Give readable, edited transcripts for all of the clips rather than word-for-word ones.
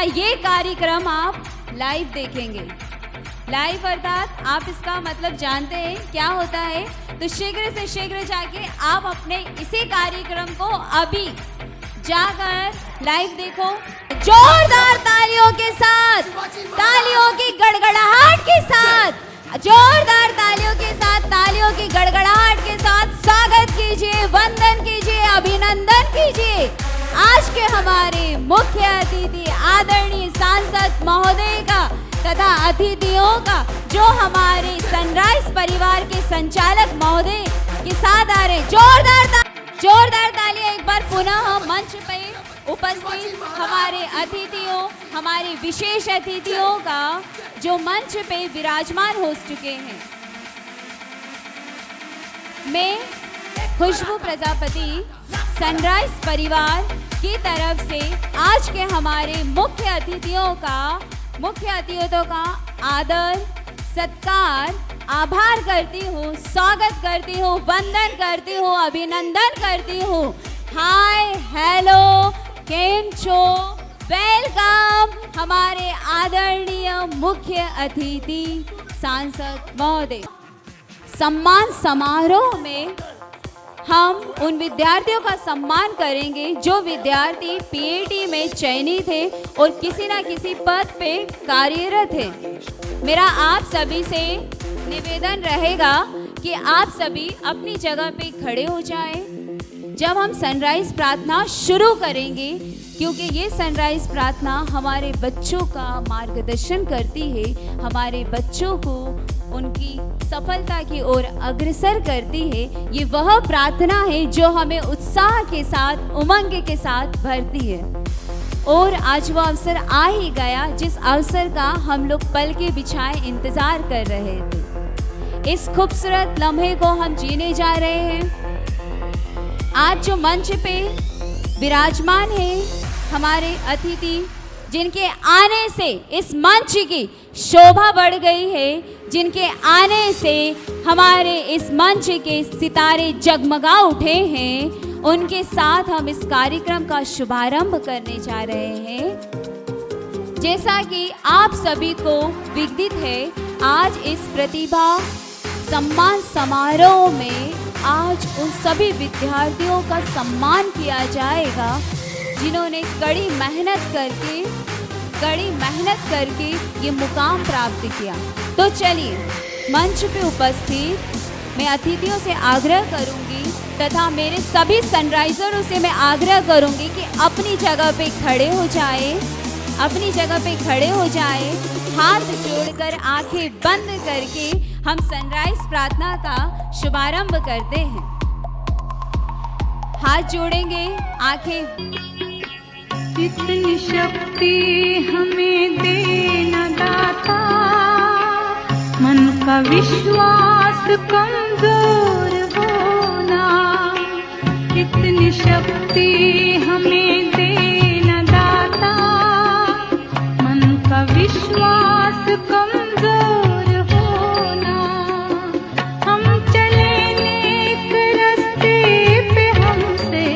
ये कार्यक्रम आप लाइव देखेंगे। लाइव अर्थात आप इसका मतलब जानते हैं क्या होता है, तो शीघ्र से शीघ्र जाके आप अपने इसी कार्यक्रम को अभी जाकर लाइव देखो। जोरदार तालियों के साथ, तालियों की गड़गड़ाहट के साथ, जोरदार तालियों के साथ, तालियों की गड़गड़ाहट के साथ स्वागत कीजिए, वंदन कीजिए, अभिनंदन कीजिए आज के हमारे मुख्य अतिथि आदरणीय सांसद महोदय का तथा अतिथियों का, जो हमारे सनराइज परिवार के संचालक महोदय के साथ आ रहे। जोरदार तालियां एक बार पुनः मंच पे उपस्थित हमारे अतिथियों, हमारे विशेष अतिथियों का जो मंच पे विराजमान हो चुके हैं। मैं खुशबू प्रजापति सनराइज परिवार की तरफ से आज के हमारे मुख्य अतिथियों का आदर, सत्कार, आभार करती हूँ, स्वागत करती हूँ, वंदन करती हूँ, अभिनंदन करती हूँ। हाय, हेलो, केम छो, वेलकम हमारे आदरणीय मुख्य अतिथि सांसद महोदय। सम्मान समारोह में हम उन विद्यार्थियों का सम्मान करेंगे जो विद्यार्थी पीएटी में चयनित थे और किसी न किसी पद पे कार्यरत है। मेरा आप सभी से निवेदन रहेगा कि आप सभी अपनी जगह पे खड़े हो जाएं जब हम सनराइज प्रार्थना शुरू करेंगे, क्योंकि ये सनराइज प्रार्थना हमारे बच्चों का मार्गदर्शन करती है, हमारे बच्चों को उनकी सफलता की ओर अग्रसर करती है। ये वह प्रार्थना है जो हमें उत्साह के साथ, उमंग के साथ भरती है। और आज वो अवसर आ ही गया जिस अवसर का हम लोग पल के बिछाए इंतजार कर रहे थे। इस खूबसूरत लम्हे को हम जीने जा रहे हैं। आज जो मंच पे विराजमान है हमारे अतिथि, जिनके आने से इस मंच की शोभा बढ़ गई है, जिनके आने से हमारे इस मंच के सितारे जगमगा उठे हैं, उनके साथ हम इस कार्यक्रम का शुभारंभ करने जा रहे हैं। जैसा कि आप सभी को विदित है, आज इस प्रतिभा सम्मान समारोह में आज उन सभी विद्यार्थियों का सम्मान किया जाएगा जिन्होंने कड़ी मेहनत करके ये मुकाम प्राप्त किया। तो चलिए, मंच पे उपस्थित मैं अतिथियों से आग्रह करूंगी तथा मेरे सभी सनराइजरों से मैं आग्रह करूंगी कि अपनी जगह पे खड़े हो जाए, हाथ जोड़कर आंखें बंद करके हम सनराइज प्रार्थना का शुभारंभ करते हैं। हाथ जोड़ेंगे, आंखें। इतनी शक्ति हमें देना दाता, मन का विश्वास कमजोर होना। इतनी शक्ति हमें देना दाता, मन का विश्वास कमजोर होना। हम चले नेक रास्ते पे, हमसे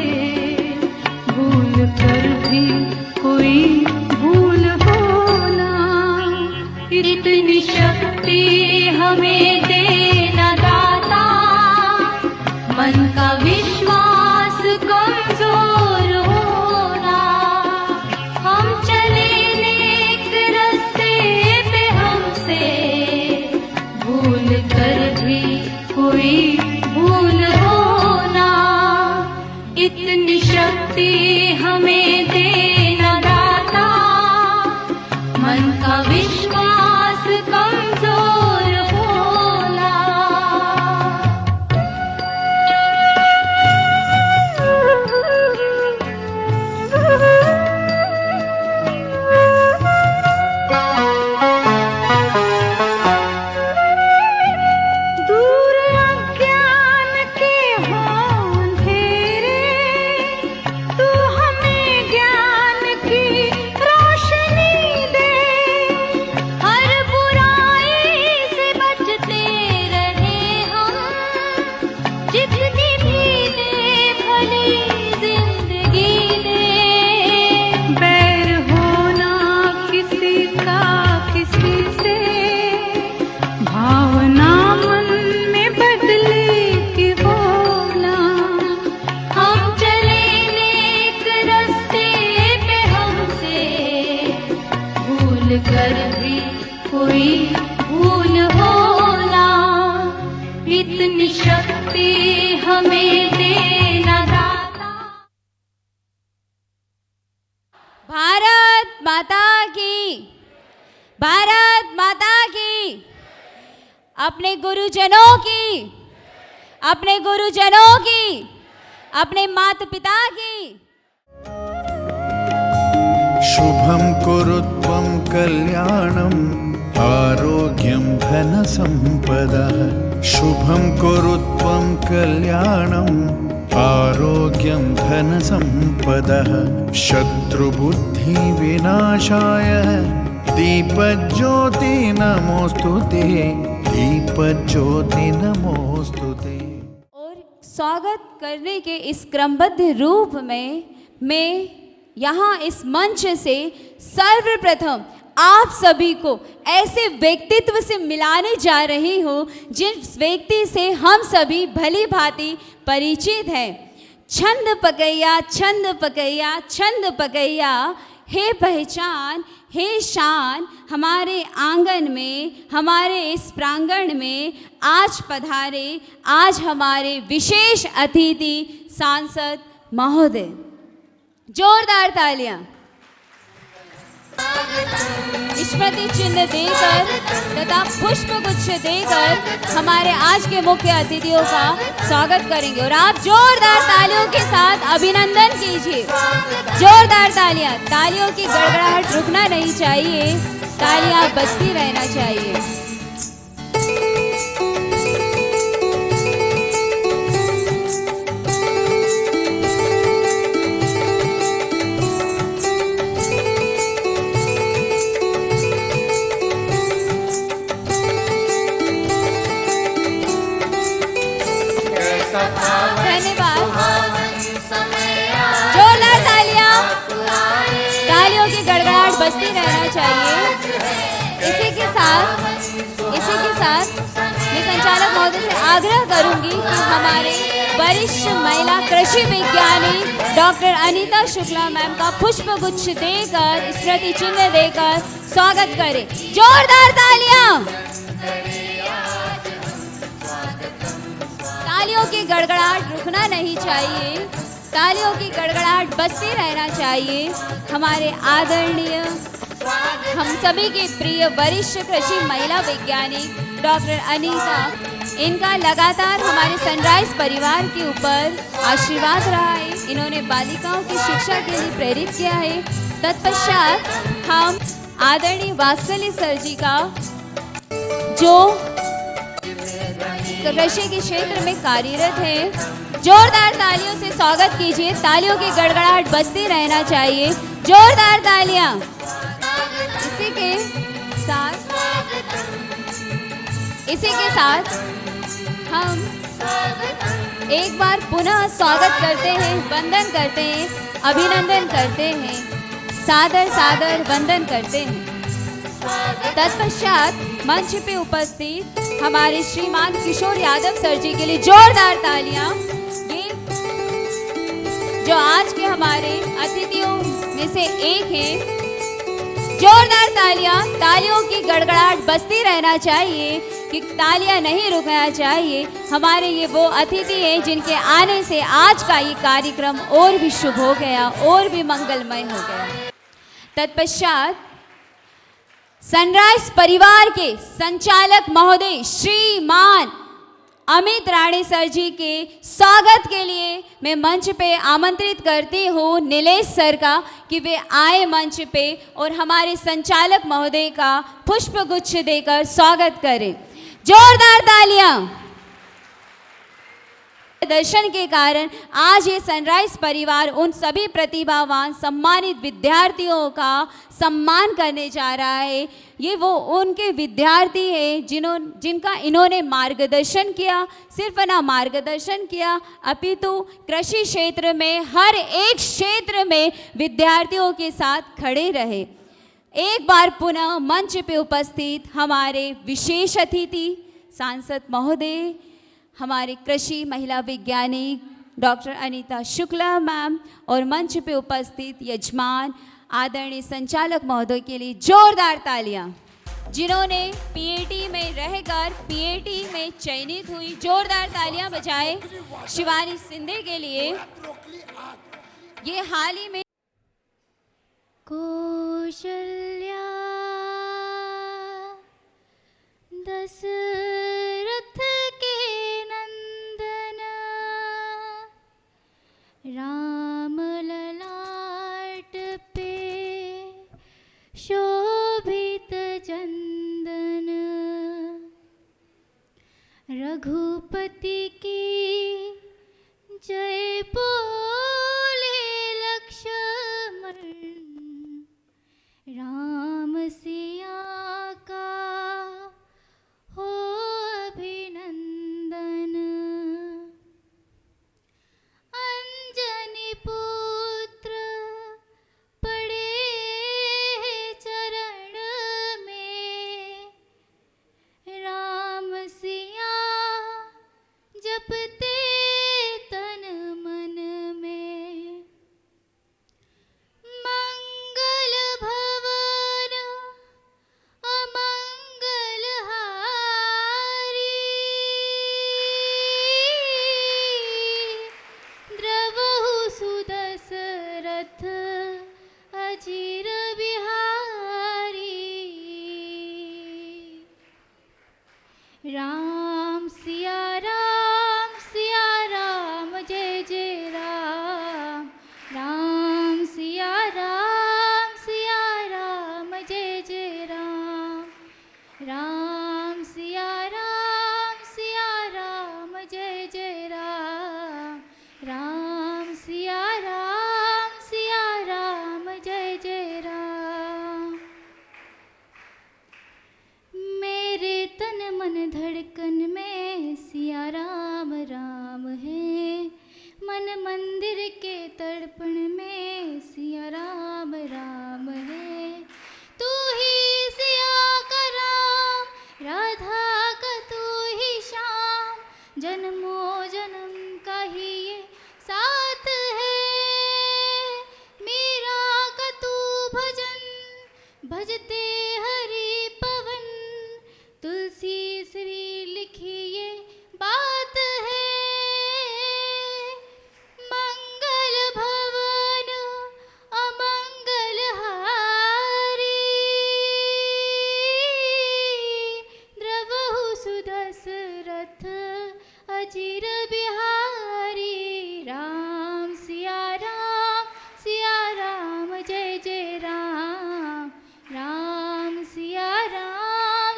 भूल कर भी कोई भूल होना। इतनी शक्ति हमें देना दाता, मन का विश्वास कमजोर होना। हम चले नेक रास्ते पे, हमसे भूल कर भी कोई भूल होना। इतनी शक्ति हमें देना दाता, मन का विश्वास कमजोर होना। दूर अज्ञान के हों अंधेरे, तू माता की, भारत माता की, अपने गुरुजनों की, अपने गुरुजनों की, अपने माता पिता की। शुभं कुरुत्वं कल्याणम् आरोग्यं धनसम्पदः शुभं कुरुत्वं कल्याणम् आरोग्यं धनसम्पदः शत्रुबुद्धिविनाशाय दीपज्योति नमोस्तुते दीपज्योति नमोस्तुते। और स्वागत करने के इस क्रमबद्ध रूप में मैं यहाँ इस मंच से सर्वप्रथम आप सभी को ऐसे व्यक्तित्व से मिलाने जा रही हूँ जिस व्यक्ति से हम सभी भली भांति परिचित हैं। छंद पकैया छंद पकैया छंद पकैया, हे पहचान हे शान, हमारे आंगन में, हमारे इस प्रांगण में आज पधारे, आज हमारे विशेष अतिथि सांसद महोदय। जोरदार तालियां। स्मृति चिन्ह देकर तथा पुष्प गुच्छ देकर हमारे आज के मुख्य अतिथियों का स्वागत करेंगे और आप जोरदार तालियों के साथ अभिनंदन कीजिए। जोरदार तालियां। तालियों की गड़गड़ाहट रुकना नहीं चाहिए, तालियां बजती रहना चाहिए। धन्यवाद। जोरदार तालियां। तालियों की गड़गड़ाहट बजती रहना चाहिए। इसी के साथ मैं संचालक महोदय से आग्रह करूंगी कि हमारे वरिष्ठ महिला कृषि विज्ञानी डॉक्टर अनीता शुक्ला मैम का पुष्प गुच्छ देकर, स्मृति चिन्ह देकर स्वागत करें। जोरदार तालियां। तालियों की गड़गड़ाहट रुकना नहीं चाहिए, तालियों की गड़गड़ाहट बजती रहना चाहिए। हमारे आदरणीय, हम सभी के प्रिय वरिष्ठ कृषि महिला वैज्ञानिक डॉक्टर अनीता, इनका लगातार हमारे सनराइज परिवार के ऊपर आशीर्वाद रहा है। इन्होंने बालिकाओं की शिक्षा के लिए प्रेरित किया है। तत्पश्चात हम आदरणीय वात्सल्य सर जी का, जो कृषि के क्षेत्र में कार्यरत है, जोरदार तालियों से स्वागत कीजिए। तालियों की गड़गड़ाहट बजती रहना चाहिए। जोरदार तालियां। इसी के साथ हम एक बार पुनः स्वागत करते हैं, वंदन करते हैं, अभिनंदन करते हैं, सादर सादर वंदन करते हैं। तत्पश्चात मंच पे उपस्थित हमारे श्रीमान किशोर यादव सर जी के लिए जोरदार तालियां। ये जो आज के हमारे अतिथियों में से एक हैं। जोरदार तालियां। तालियों की गड़गड़ाहट बजती रहना चाहिए कि तालियां नहीं रुकना चाहिए। हमारे ये वो अतिथि हैं जिनके आने से आज का ये कार्यक्रम और भी शुभ हो गया, और भी मंगलमय हो गया। तत्पश्चात सनराइज परिवार के संचालक महोदय श्रीमान अमित राणे सर जी के स्वागत के लिए मैं मंच पे आमंत्रित करती हूँ नीलेश सर का कि वे आए मंच पे और हमारे संचालक महोदय का पुष्प गुच्छ देकर स्वागत करें। जोरदार तालियां। दर्शन के कारण आज ये सनराइज परिवार उन सभी प्रतिभावान सम्मानित विद्यार्थियों का सम्मान करने जा रहा है। ये वो उनके विद्यार्थी हैं जिनका इन्होंने मार्गदर्शन किया। सिर्फ ना मार्गदर्शन किया अपितु कृषि क्षेत्र में हर एक क्षेत्र में विद्यार्थियों के साथ खड़े रहे। एक बार पुनः मंच पे उपस्थित हमारे विशेष अतिथि सांसद महोदय, हमारे कृषि महिला वैज्ञानिक डॉक्टर अनीता शुक्ला मैम और मंच पे उपस्थित यजमान आदरणीय संचालक महोदय के लिए जोरदार तालियां। जिन्होंने पीएटी में रहकर पीएटी में चयनित हुई, जोरदार तालियां बजाएं शिवानी सिंधे के लिए। ये हाल ही में कौशल्या दशरथ के नंदन राम ललाट पे शोभित चंदन रघुपति की जय बोले लक्ष्मण राम सिया का हो अभिनंदन अंजनी पुत्र पड़े चरण में राम सिया जपते तन मन में मंगल भवन अमंगल हारी द्रवहु सुदशरथ अजीर बिहारी राम सिया राम जय जय राम राम सिया राम जय जय राम राम सिया राम जय जय राम राम सिया राम जय जय राम मेरे तन मन धड़कन में सिया राम राम है मन मंदिर के तड़पण में सिया राम राम है तू ही सिया का राम राधा का तू ही श्याम जन्मों जन्म का ही ये साथ है मीरा का तू भजन भजते हरि पवन तुलसी श्री लिखी ये बात है मंगल भवन अमंगल हारी द्रवहु सुदशरथ अजीर बिहारी राम सिया राम जय जय राम राम सिया राम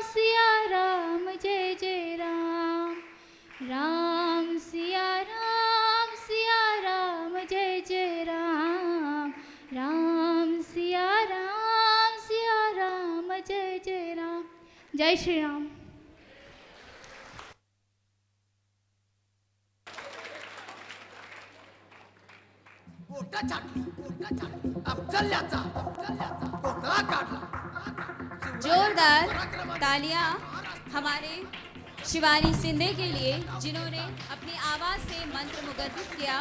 जय जय राम राम सिया राम जय जय राम राम सिया राम जय जय राम जय श्री राम कोटा छाटली अफजल्याचा कोटा काढला जोरदार तालियां हमारे शिवानी सिंधे के लिए जिन्होंने अपनी आवाज से मंत्र मुग्ध किया।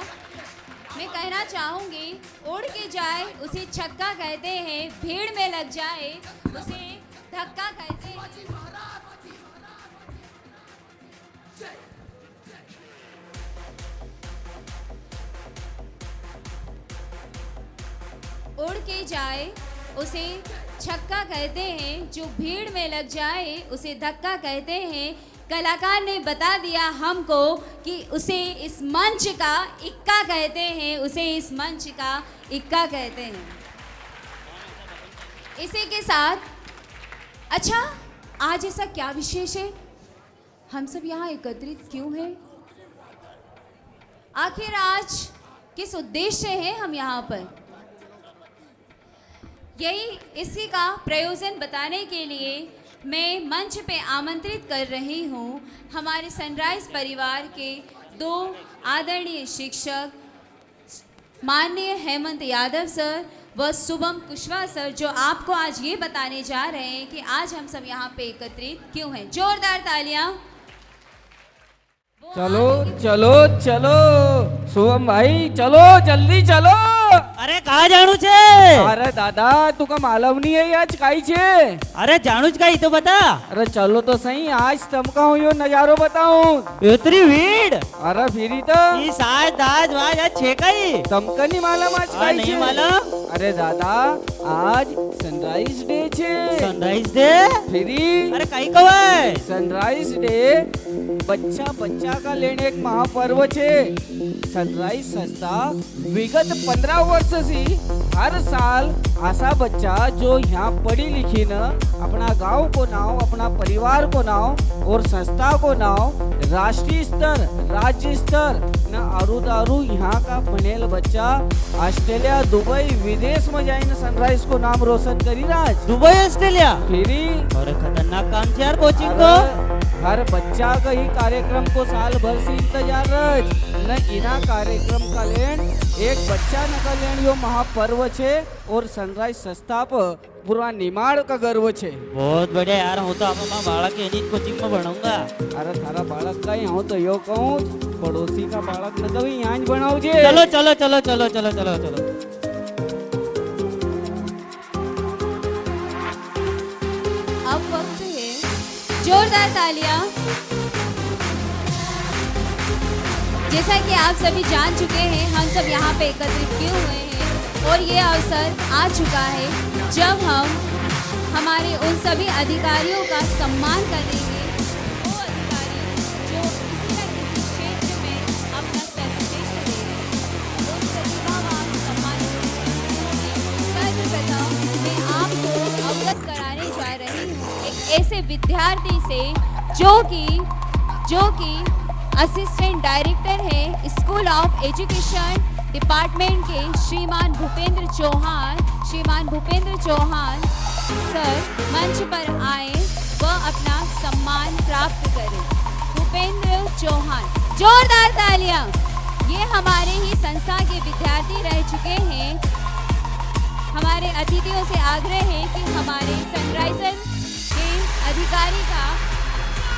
मैं कहना चाहूंगी उड़ के जाए उसे छक्का कहते हैं, भीड़ में लग जाए उसे धक्का कहते हैं। उड़ के जाए उसे छक्का कहते हैं, जो भीड़ में लग जाए उसे धक्का कहते हैं। कलाकार ने बता दिया हमको कि उसे इस मंच का इक्का कहते हैं, उसे इस मंच का इक्का कहते हैं। इसी के साथ अच्छा, आज ऐसा क्या विशेष है, हम सब यहाँ एकत्रित क्यों हैं? आखिर आज किस उद्देश्य से हैं हम यहाँ पर? यही इसी का प्रयोजन बताने के लिए मैं मंच पे आमंत्रित कर रही हूँ हमारे सनराइज परिवार के दो आदरणीय शिक्षक माननीय हेमंत यादव सर व शुभम कुशवाहा सर, जो आपको आज ये बताने जा रहे हैं कि आज हम सब यहाँ पे एकत्रित क्यों हैं। जोरदार तालियां। चलो चलो चलो शुभम भाई, चलो जल्दी चलो। अरे कहा जाणू छे? अरे दादा तुका मालूम नहीं है आज काई छे? अरे जाणू का तो बता। अरे चलो तो सही आज तमका हूँ यो नजारो बताऊं। इतनी भीड़। अरे फिरी तो ई साज दाज वाज आज छे कई। तमका नहीं मालूम आज काई नहीं छे? मालूम। अरे दादा आज सनराइज डे छे। Sunrise day? फिरी अरे कई कवाय? सनराइज डे बच्चा बच्चा का लेने एक महापर्व छे। सनराइज संस्था विगत 15 वर्ष से हर साल ऐसा बच्चा जो यहाँ पढ़ी लिखी न अपना गांव को नाव, अपना परिवार को नाव और संस्था को नाव राष्ट्रीय स्तर, राज्य स्तर न आरू यहाँ का बनेल बच्चा ऑस्ट्रेलिया, दुबई, विदेश में जाइन सनराइज को नाम रोशन करी राज। Dubai Australia? फिरी अरे खतरनाक काम छे यार कोचिंग को। हर बच्चा का ही कार्यक्रम को साल भर से इंतजार रज न इना कार्यक्रम का लेन एक बच्चा न का लेन यो महापर्व छे और सनराइज संस्था पर पूरा निमाड़ का गर्व छे। बहुत बढ़िया यार, हूँ तो अपना बालक के एनी कोचिंग में भणाऊंगा। अरे थारा बालक का ही हूँ तो यो कहूँ पड़ोसी का बालक न कभी यहाँ बनाओ जे। चलो चलो चलो चलो चलो चलो चलो। अब वक्त है जोरदार तालियां। जैसा कि आप सभी जान चुके हैं, हम सब यहाँ पे एकत्रित क्यों हुए हैं और ये अवसर आ चुका है जब हम हमारे उन सभी अधिकारियों का सम्मान करेंगे, वो अधिकारी जो किसी न किसी क्षेत्र में अपना सर्वश्रेष्ठ दे रहे हैं, उन प्रतिभावान सम्मानित सर्वप्रथम मैं आपको अवगत कराने जा रही हूँ एक ऐसे विद्यार्थी से जो कि असिस्टेंट डायरेक्टर है स्कूल ऑफ एजुकेशन डिपार्टमेंट के श्रीमान भूपेंद्र चौहान सर मंच पर आए व अपना सम्मान प्राप्त करें। भूपेंद्र चौहान, जोरदार तालियां। ये हमारे ही संस्था के विद्यार्थी रह चुके हैं। हमारे अतिथियों से आग्रह है कि हमारे सनराइजर के अधिकारी का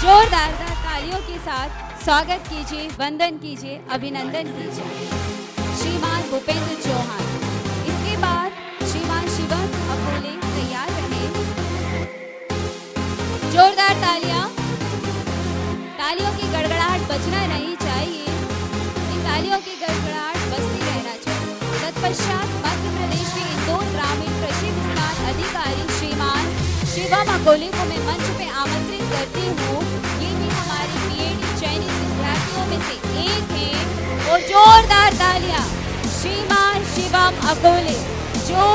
जोरदार तालियों के साथ स्वागत कीजिए, वंदन कीजिए, अभिनंदन कीजिए श्रीमान भूपेंद्र चौहान। इसके बाद श्रीमान शिवम अकोले तैयार रहे। जोरदार तालियां। तालियों की गड़गड़ाहट बजना नहीं चाहिए, इन तालियों की गड़गड़ाहट बजती रहना चाहिए। तत्पश्चात मध्य प्रदेश के इंदौर ग्रामीण कृषि विस्तार अधिकारी श्रीमान शिवम अकोले को मैं मंच पे आमंत्रित करती हूँ। ये भी हमारे पीएडी चयनित विद्यार्थियों में से एक है और जोरदार तालियां श्रीमान शिवम अकोले जो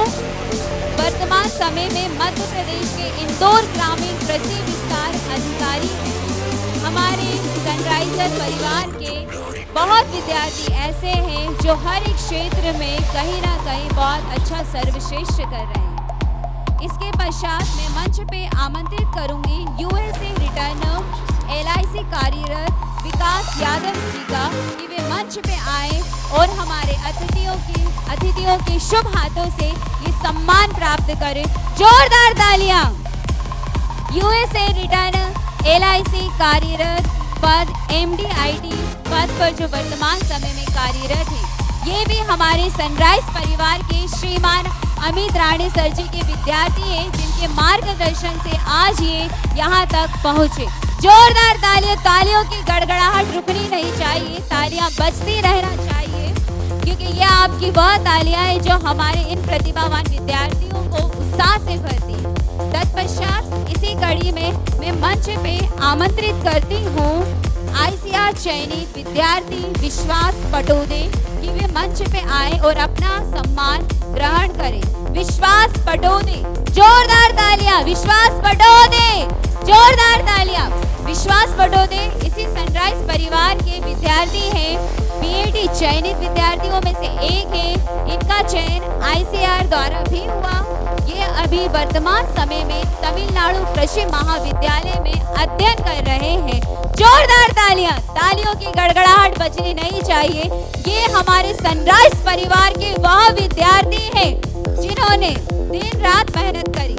वर्तमान समय में मध्य प्रदेश के इंदौर ग्रामीण कृषि विस्तार अधिकारी हैं। हमारे सनराइजर परिवार के बहुत विद्यार्थी ऐसे हैं जो हर एक क्षेत्र में कहीं ना कहीं बहुत अच्छा सर्वश्रेष्ठ कर रहे हैं। इसके पश्चात मैं मंच पे आमंत्रित करूंगी यूएसए रिटर्नर LIC कार्यरत विकास यादव जी का कि वे मंच पे आए और हमारे अतिथियों के शुभ हाथों से ये सम्मान प्राप्त करें। जोरदार तालियां। यूएसए रिटर्नर LIC कार्यरत पद MD-IT पद पर जो वर्तमान समय में कार्यरत है, ये भी हमारे सनराइज परिवार के श्रीमान अमित राणे सर जी के विद्यार्थी हैं, जिनके मार्गदर्शन से आज ये यहाँ तक पहुँचे। जोरदार तालियों की गड़गड़ाहट रुकनी नहीं चाहिए, तालियां बजती रहना चाहिए, क्योंकि ये आपकी वह तालियां हैं जो हमारे इन प्रतिभावान विद्यार्थियों को उत्साह से भरती है। तत्पश्चात इसी कड़ी में मैं मंच पे आमंत्रित करती हूँ ICR चयनित विद्यार्थी विश्वास पटोदे कि वे मंच पे आए और अपना सम्मान ग्रहण करें। विश्वास पटोदे, जोरदार तालियां। विश्वास पटोदे, जोरदार तालियां। विश्वास पटोदे इसी सनराइज परिवार के विद्यार्थी हैं, PAT चयनित विद्यार्थियों में से एक है। इनका चयन ICR द्वारा भी हुआ। ये अभी वर्तमान समय में तमिलनाडु कृषि महाविद्यालय में अध्ययन कर रहे हैं। जोरदार तालियां। तालियों की गड़गड़ाहट बजनी नहीं चाहिए। ये हमारे सनराइज परिवार के वह विद्यार्थी हैं जिन्होंने दिन रात मेहनत करी।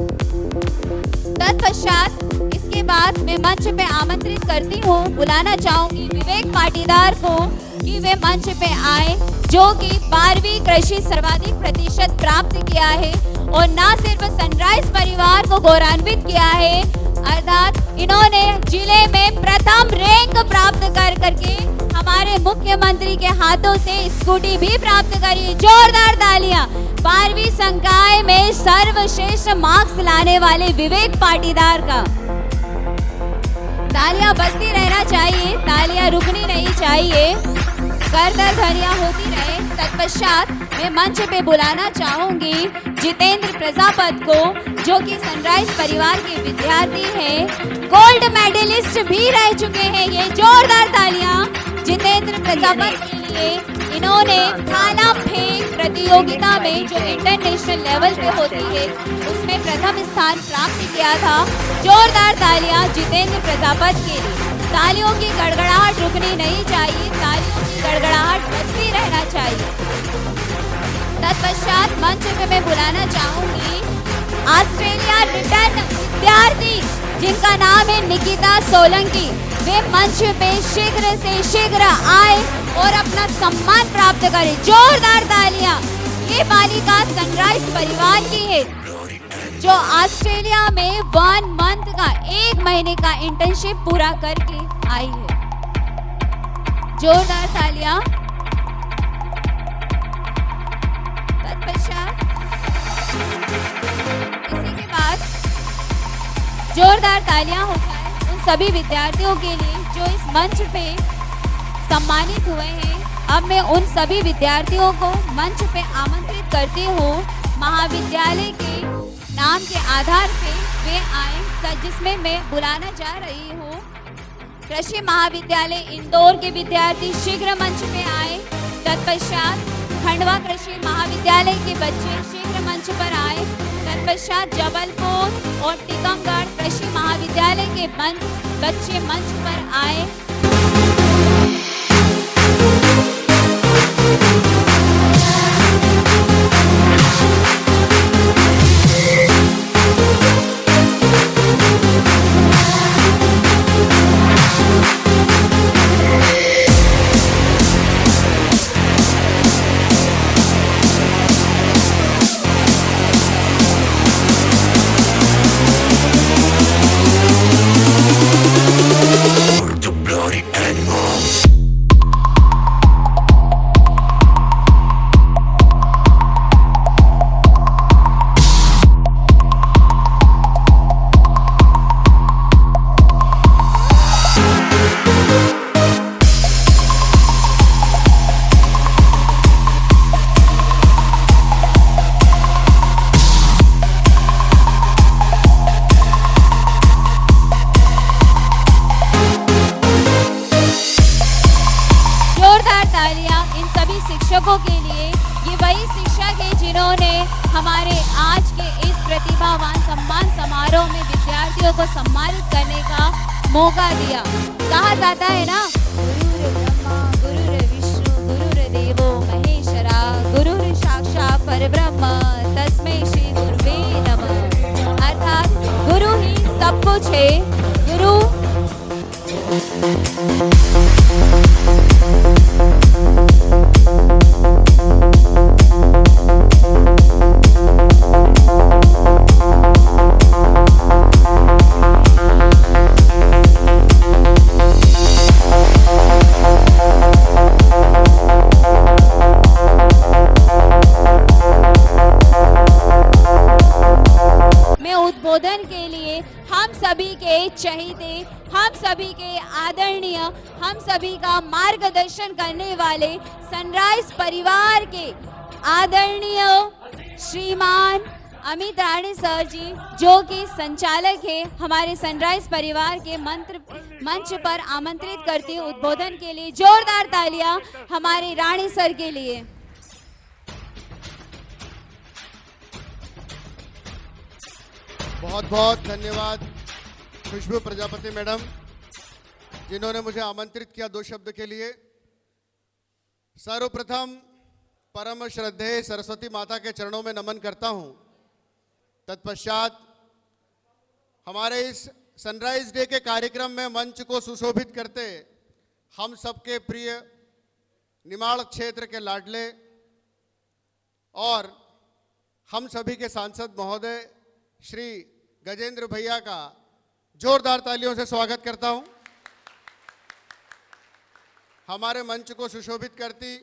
तत्पश्चात इसके बाद मैं मंच पे आमंत्रित करती हूँ, बुलाना चाहूंगी विवेक पाटीदार को कि वे मंच पे आए जो कि 12वीं कृषि सर्वाधिक प्रतिशत प्राप्त किया है और न सिर्फ सनराइज परिवार को गौरवान्वित किया है, अर्थात इन्होंने जिले में प्रथम रैंक प्राप्त कर करके हमारे मुख्यमंत्री के हाथों से स्कूटी भी प्राप्त करी। जोरदार तालियां 12वीं संकाय में सर्वश्रेष्ठ मार्क्स लाने वाले विवेक पाटीदार का। तालियां बजती रहना चाहिए, तालियां रुकनी नहीं चाहिए, करदर ध्वनियां होती रहे। तत्पश्चात मैं मंच पे बुलाना चाहूंगी जितेंद्र प्रजापत को, जो कि सनराइज परिवार के विद्यार्थी हैं, गोल्ड मेडलिस्ट भी रह चुके हैं ये। जोरदार तालियां जितेंद्र प्रजापत के लिए। इन्होंने थाला फेंक प्रतियोगिता में जो इंटरनेशनल लेवल पे होती है उसमें प्रथम स्थान प्राप्त किया था। जोरदार तालियां जितेंद्र प्रजापत के लिए। तालियों की गड़गड़ाहट रुकनी नहीं चाहिए, तालियों की गड़गड़ाहट बजती रहना चाहिए। तत्पश्चात मंच पे मैं बुलाना चाहूंगी ऑस्ट्रेलिया रिटर्न विद्यार्थी जिनका नाम है निकिता सोलंकी। वे मंच पे शीघ्र से शीघ्र आए और अपना सम्मान प्राप्त करें। जोरदार तालियां। ये बालिका सनराइज परिवार की है जो ऑस्ट्रेलिया में 1 मंथ का 1 महीने का इंटर्नशिप पूरा करके आई है। जोरदार तालियां। तत्पश्चात इसी के बाद जोरदार तालियां हो जाए उन सभी विद्यार्थियों के लिए जो इस मंच पे सम्मानित हुए हैं। अब मैं उन सभी विद्यार्थियों को मंच पे आमंत्रित करती हूँ। महाविद्यालय के नाम के आधार पे वे आए, जिसमें मैं बुलाना जा रही हूँ कृषि महाविद्यालय इंदौर के विद्यार्थी शीघ्र मंच पे आए। तत्पश्चात खंडवा कृषि महाविद्यालय के बच्चे शीघ्र मंच पर आए। तत्पश्चात जबलपुर और टीकमगढ़ कृषि महाविद्यालय के बच्चे मंच पर आए। के लिए। ये वही शिक्षक है जिन्होंने हमारे आज के इस प्रतिभावान सम्मान समारोह में विद्यार्थियों को सम्मानित करने का मौका दिया। कहा जाता है ना, गुरुर ब्रह्मा गुरुर विष्णु गुरुर देवो महेश्वरा गुरुर साक्षात् परब्रह्म तस्मै श्री गुरुवे नमः। अर्थात गुरु ही सब कुछ है। गुरु उद्बोधन के लिए हम सभी के चहेते, हम सभी के आदरणीय, हम सभी का मार्गदर्शन करने वाले सनराइज परिवार के आदरणीय श्रीमान अमित राणे सर जी, जो कि संचालक है, हमारे सनराइज परिवार के मंच पर आमंत्रित करती हूँ उद्बोधन के लिए। जोरदार तालियां हमारे राणे सर के लिए। बहुत बहुत धन्यवाद खुशबू प्रजापति मैडम, जिन्होंने मुझे आमंत्रित किया 2 शब्द के लिए। सर्वप्रथम परम श्रद्धेय सरस्वती माता के चरणों में नमन करता हूं। तत्पश्चात हमारे इस सनराइज डे के कार्यक्रम में मंच को सुशोभित करते हम सबके प्रिय निमाड़ क्षेत्र के लाडले और हम सभी के सांसद महोदय श्री गजेंद्र भैया का जोरदार तालियों से स्वागत करता हूं। हमारे मंच को सुशोभित करती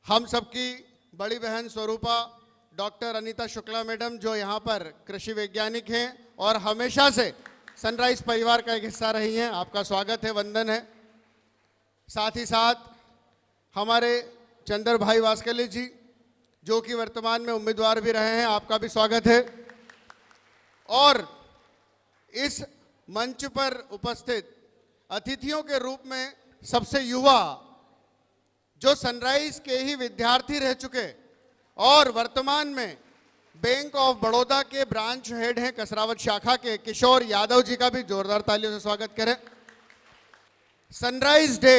हम सबकी बड़ी बहन स्वरूपा डॉक्टर अनीता शुक्ला मैडम, जो यहाँ पर कृषि वैज्ञानिक हैं और हमेशा से सनराइज परिवार का एक हिस्सा रही हैं, आपका स्वागत है, वंदन है। साथ ही साथ हमारे चंद्र भाई वास्कले जी, जो कि वर्तमान में उम्मीदवार भी रहे हैं, आपका भी स्वागत है। और इस मंच पर उपस्थित अतिथियों के रूप में सबसे युवा, जो सनराइज के ही विद्यार्थी रह चुके और वर्तमान में बैंक ऑफ बड़ौदा के ब्रांच हेड हैं कसरावत शाखा के, किशोर यादव जी का भी जोरदार तालियों से स्वागत करें। सनराइज डे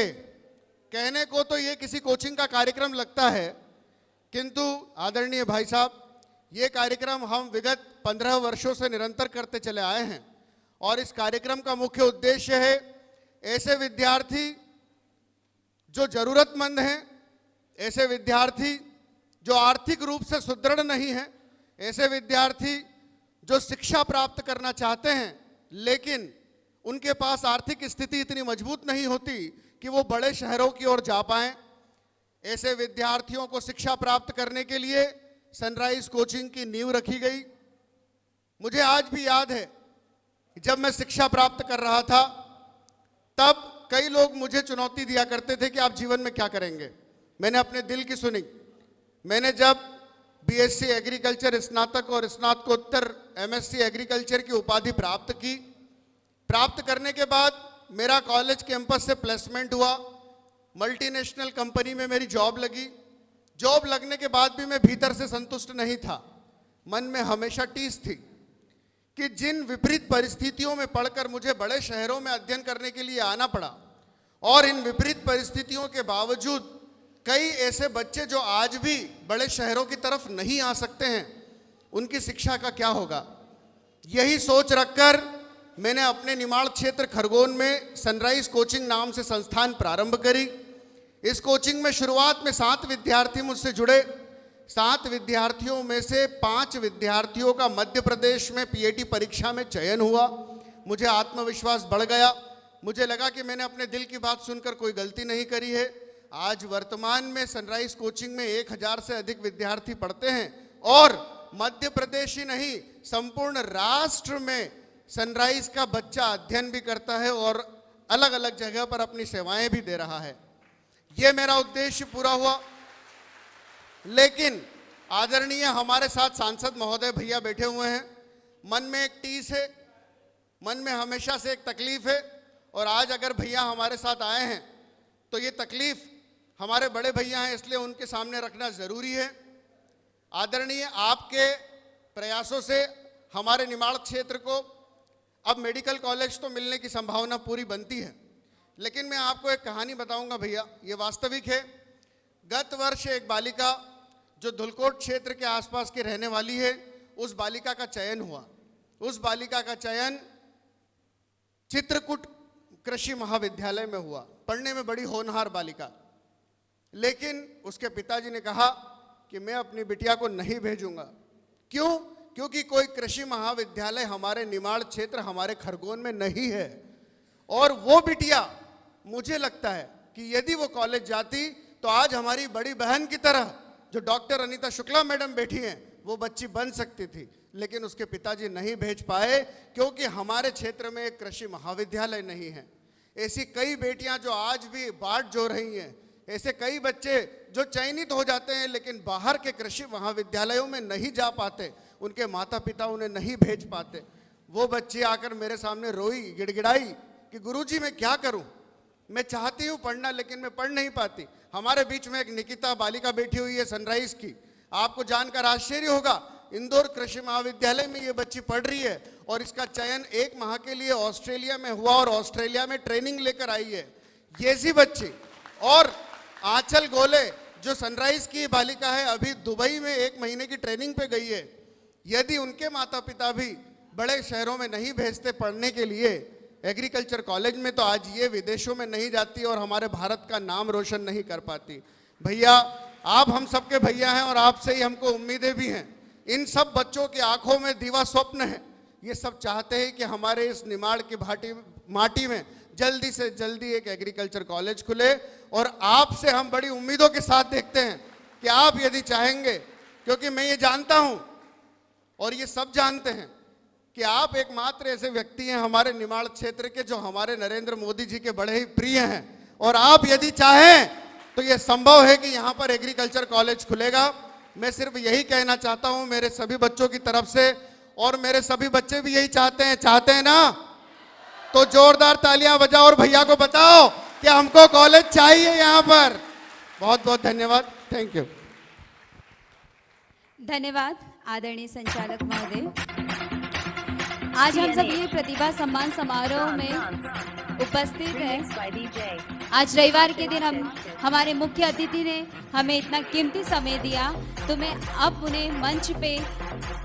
कहने को तो ये किसी कोचिंग का कार्यक्रम लगता है, किंतु आदरणीय भाई साहब, ये कार्यक्रम हम विगत 15 वर्षों से निरंतर करते चले आए हैं और इस कार्यक्रम का मुख्य उद्देश्य है ऐसे विद्यार्थी जो जरूरतमंद हैं, ऐसे विद्यार्थी जो आर्थिक रूप से सुदृढ़ नहीं हैं, ऐसे विद्यार्थी जो शिक्षा प्राप्त करना चाहते हैं लेकिन उनके पास आर्थिक स्थिति इतनी मजबूत नहीं होती कि वो बड़े शहरों की ओर जा पाएं, ऐसे विद्यार्थियों को शिक्षा प्राप्त करने के लिए सनराइज कोचिंग की नींव रखी गई। मुझे आज भी याद है, जब मैं शिक्षा प्राप्त कर रहा था तब कई लोग मुझे चुनौती दिया करते थे कि आप जीवन में क्या करेंगे। मैंने अपने दिल की सुनी। मैंने जब बीएससी एग्रीकल्चर स्नातक और स्नातकोत्तर एमएससी एग्रीकल्चर की उपाधि प्राप्त की, प्राप्त करने के बाद मेरा कॉलेज कैंपस से प्लेसमेंट हुआ, मल्टीनेशनल कंपनी में मेरी जॉब लगी। जॉब लगने के बाद भी मैं भीतर से संतुष्ट नहीं था। मन में हमेशा टीस थी कि जिन विपरीत परिस्थितियों में पढ़कर मुझे बड़े शहरों में अध्ययन करने के लिए आना पड़ा और इन विपरीत परिस्थितियों के बावजूद कई ऐसे बच्चे जो आज भी बड़े शहरों की तरफ नहीं आ सकते हैं, उनकी शिक्षा का क्या होगा। यही सोच रखकर मैंने अपने निमाड़ क्षेत्र खरगोन में सनराइज कोचिंग नाम से संस्थान प्रारंभ करी। इस कोचिंग में शुरुआत में 7 विद्यार्थी मुझसे जुड़े। 7 विद्यार्थियों में से 5 विद्यार्थियों का मध्य प्रदेश में पीएटी परीक्षा में चयन हुआ। मुझे आत्मविश्वास बढ़ गया। मुझे लगा कि मैंने अपने दिल की बात सुनकर कोई गलती नहीं करी है। आज वर्तमान में सनराइज कोचिंग में 1000 से अधिक विद्यार्थी पढ़ते हैं और मध्य प्रदेश ही नहीं, संपूर्ण राष्ट्र में सनराइज का बच्चा अध्ययन भी करता है और अलग अलग जगह पर अपनी सेवाएं भी दे रहा है। यह मेरा उद्देश्य पूरा हुआ। लेकिन आदरणीय हमारे साथ सांसद महोदय भैया बैठे हुए हैं। मन में एक टीस है, मन में हमेशा से एक तकलीफ है और आज अगर भैया हमारे साथ आए हैं तो ये तकलीफ हमारे बड़े भैया हैं, इसलिए उनके सामने रखना ज़रूरी है। आदरणीय, आपके प्रयासों से हमारे निमाड़ क्षेत्र को अब मेडिकल कॉलेज तो मिलने की संभावना पूरी बनती है। लेकिन मैं आपको एक कहानी बताऊंगा भैया, ये वास्तविक है। गत वर्ष एक बालिका जो धुलकोट क्षेत्र के आसपास की रहने वाली है, उस बालिका का चयन हुआ। उस बालिका का चयन चित्रकूट कृषि महाविद्यालय में हुआ। पढ़ने में बड़ी होनहार बालिका, लेकिन उसके पिताजी ने कहा कि मैं अपनी बिटिया को नहीं भेजूंगा। क्यों? क्योंकि कोई कृषि महाविद्यालय हमारे निमाड़ क्षेत्र, हमारे खरगोन में नहीं है। और वो बिटिया, मुझे लगता है कि यदि वो कॉलेज जाती तो आज हमारी बड़ी बहन की तरह जो डॉक्टर अनीता शुक्ला मैडम बैठी हैं, वो बच्ची बन सकती थी। लेकिन उसके पिताजी नहीं भेज पाए क्योंकि हमारे क्षेत्र में एक कृषि महाविद्यालय नहीं है। ऐसी कई बेटियां जो आज भी बाट जो रही हैं, ऐसे कई बच्चे जो चयनित हो जाते हैं लेकिन बाहर के कृषि महाविद्यालयों में नहीं जा पाते, उनके माता पिता उन्हें नहीं भेज पाते। वो बच्ची आकर मेरे सामने रोई, गिड़गिड़ाई कि गुरुजी मैं क्या करूं, मैं चाहती हूं पढ़ना लेकिन मैं पढ़ नहीं पाती। हमारे बीच में एक निकिता बालिका बैठी हुई है सनराइज की, आपको जानकर आश्चर्य होगा, इंदौर कृषि महाविद्यालय में ये बच्ची पढ़ रही है और इसका चयन 1 माह के लिए ऑस्ट्रेलिया में हुआ और ऑस्ट्रेलिया में ट्रेनिंग लेकर आई है ये सी बच्ची। और आंचल गोले जो सनराइज की बालिका है, अभी दुबई में 1 महीने की ट्रेनिंग पे गई है। यदि उनके माता पिता भी बड़े शहरों में नहीं भेजते पढ़ने के लिए एग्रीकल्चर कॉलेज में, तो आज ये विदेशों में नहीं जाती और हमारे भारत का नाम रोशन नहीं कर पाती। भैया, आप हम सबके भैया हैं और आपसे ही हमको उम्मीदें भी हैं। इन सब बच्चों की आंखों में दीवा स्वप्न है। ये सब चाहते हैं कि हमारे इस निमाड़ की माटी में जल्दी से जल्दी एक एग्रीकल्चर कॉलेज खुले, और आपसे हम बड़ी उम्मीदों के साथ देखते हैं कि आप यदि चाहेंगे, क्योंकि मैं ये जानता हूं और ये सब जानते हैं कि आप एकमात्र ऐसे व्यक्ति हैं हमारे निमाड़ क्षेत्र के जो हमारे नरेंद्र मोदी जी के बड़े ही प्रिय हैं, और आप यदि चाहें तो ये संभव है कि यहाँ पर एग्रीकल्चर कॉलेज खुलेगा। मैं सिर्फ यही कहना चाहता हूँ मेरे सभी बच्चों की तरफ से, और मेरे सभी बच्चे भी यही चाहते हैं ना? तो जोरदार तालियां बजाओ और भैया को बताओ कि हमको कॉलेज चाहिए यहाँ पर। बहुत बहुत धन्यवाद। Thank you. धन्यवाद आदरणीय संचालक महोदय। आज हम सब ये प्रतिभा सम्मान समारोह में उपस्थित हैं। आज रविवार के दिन हमारे मुख्य अतिथि ने हमें इतना कीमती समय दिया, तो मैं अब उन्हें मंच पे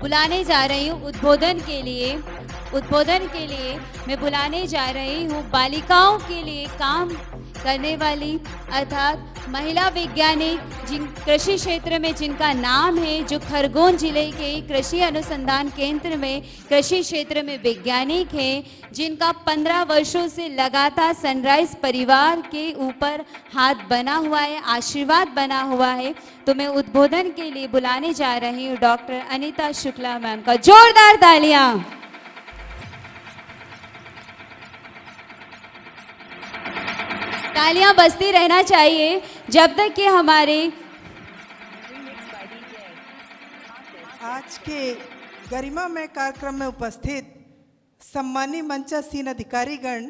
बुलाने जा रही हूँ उद्बोधन के लिए। मैं बुलाने जा रही हूँ बालिकाओं के लिए काम करने वाली अर्थात महिला वैज्ञानिक, जिन कृषि क्षेत्र में जिनका नाम है, जो खरगोन जिले के कृषि अनुसंधान केंद्र में कृषि क्षेत्र में वैज्ञानिक हैं, जिनका 15 वर्षों से लगातार सनराइज परिवार के ऊपर हाथ बना हुआ है, आशीर्वाद बना हुआ है। तो मैं उद्बोधन के लिए बुलाने जा रही हूँ डॉक्टर अनीता शुक्ला मैम का। जोरदार तालियां। तालियां बजती रहना चाहिए जब तक कि हमारे आज के गरिमामय कार्यक्रम में उपस्थित सम्मानीय मंचासीन अधिकारीगण,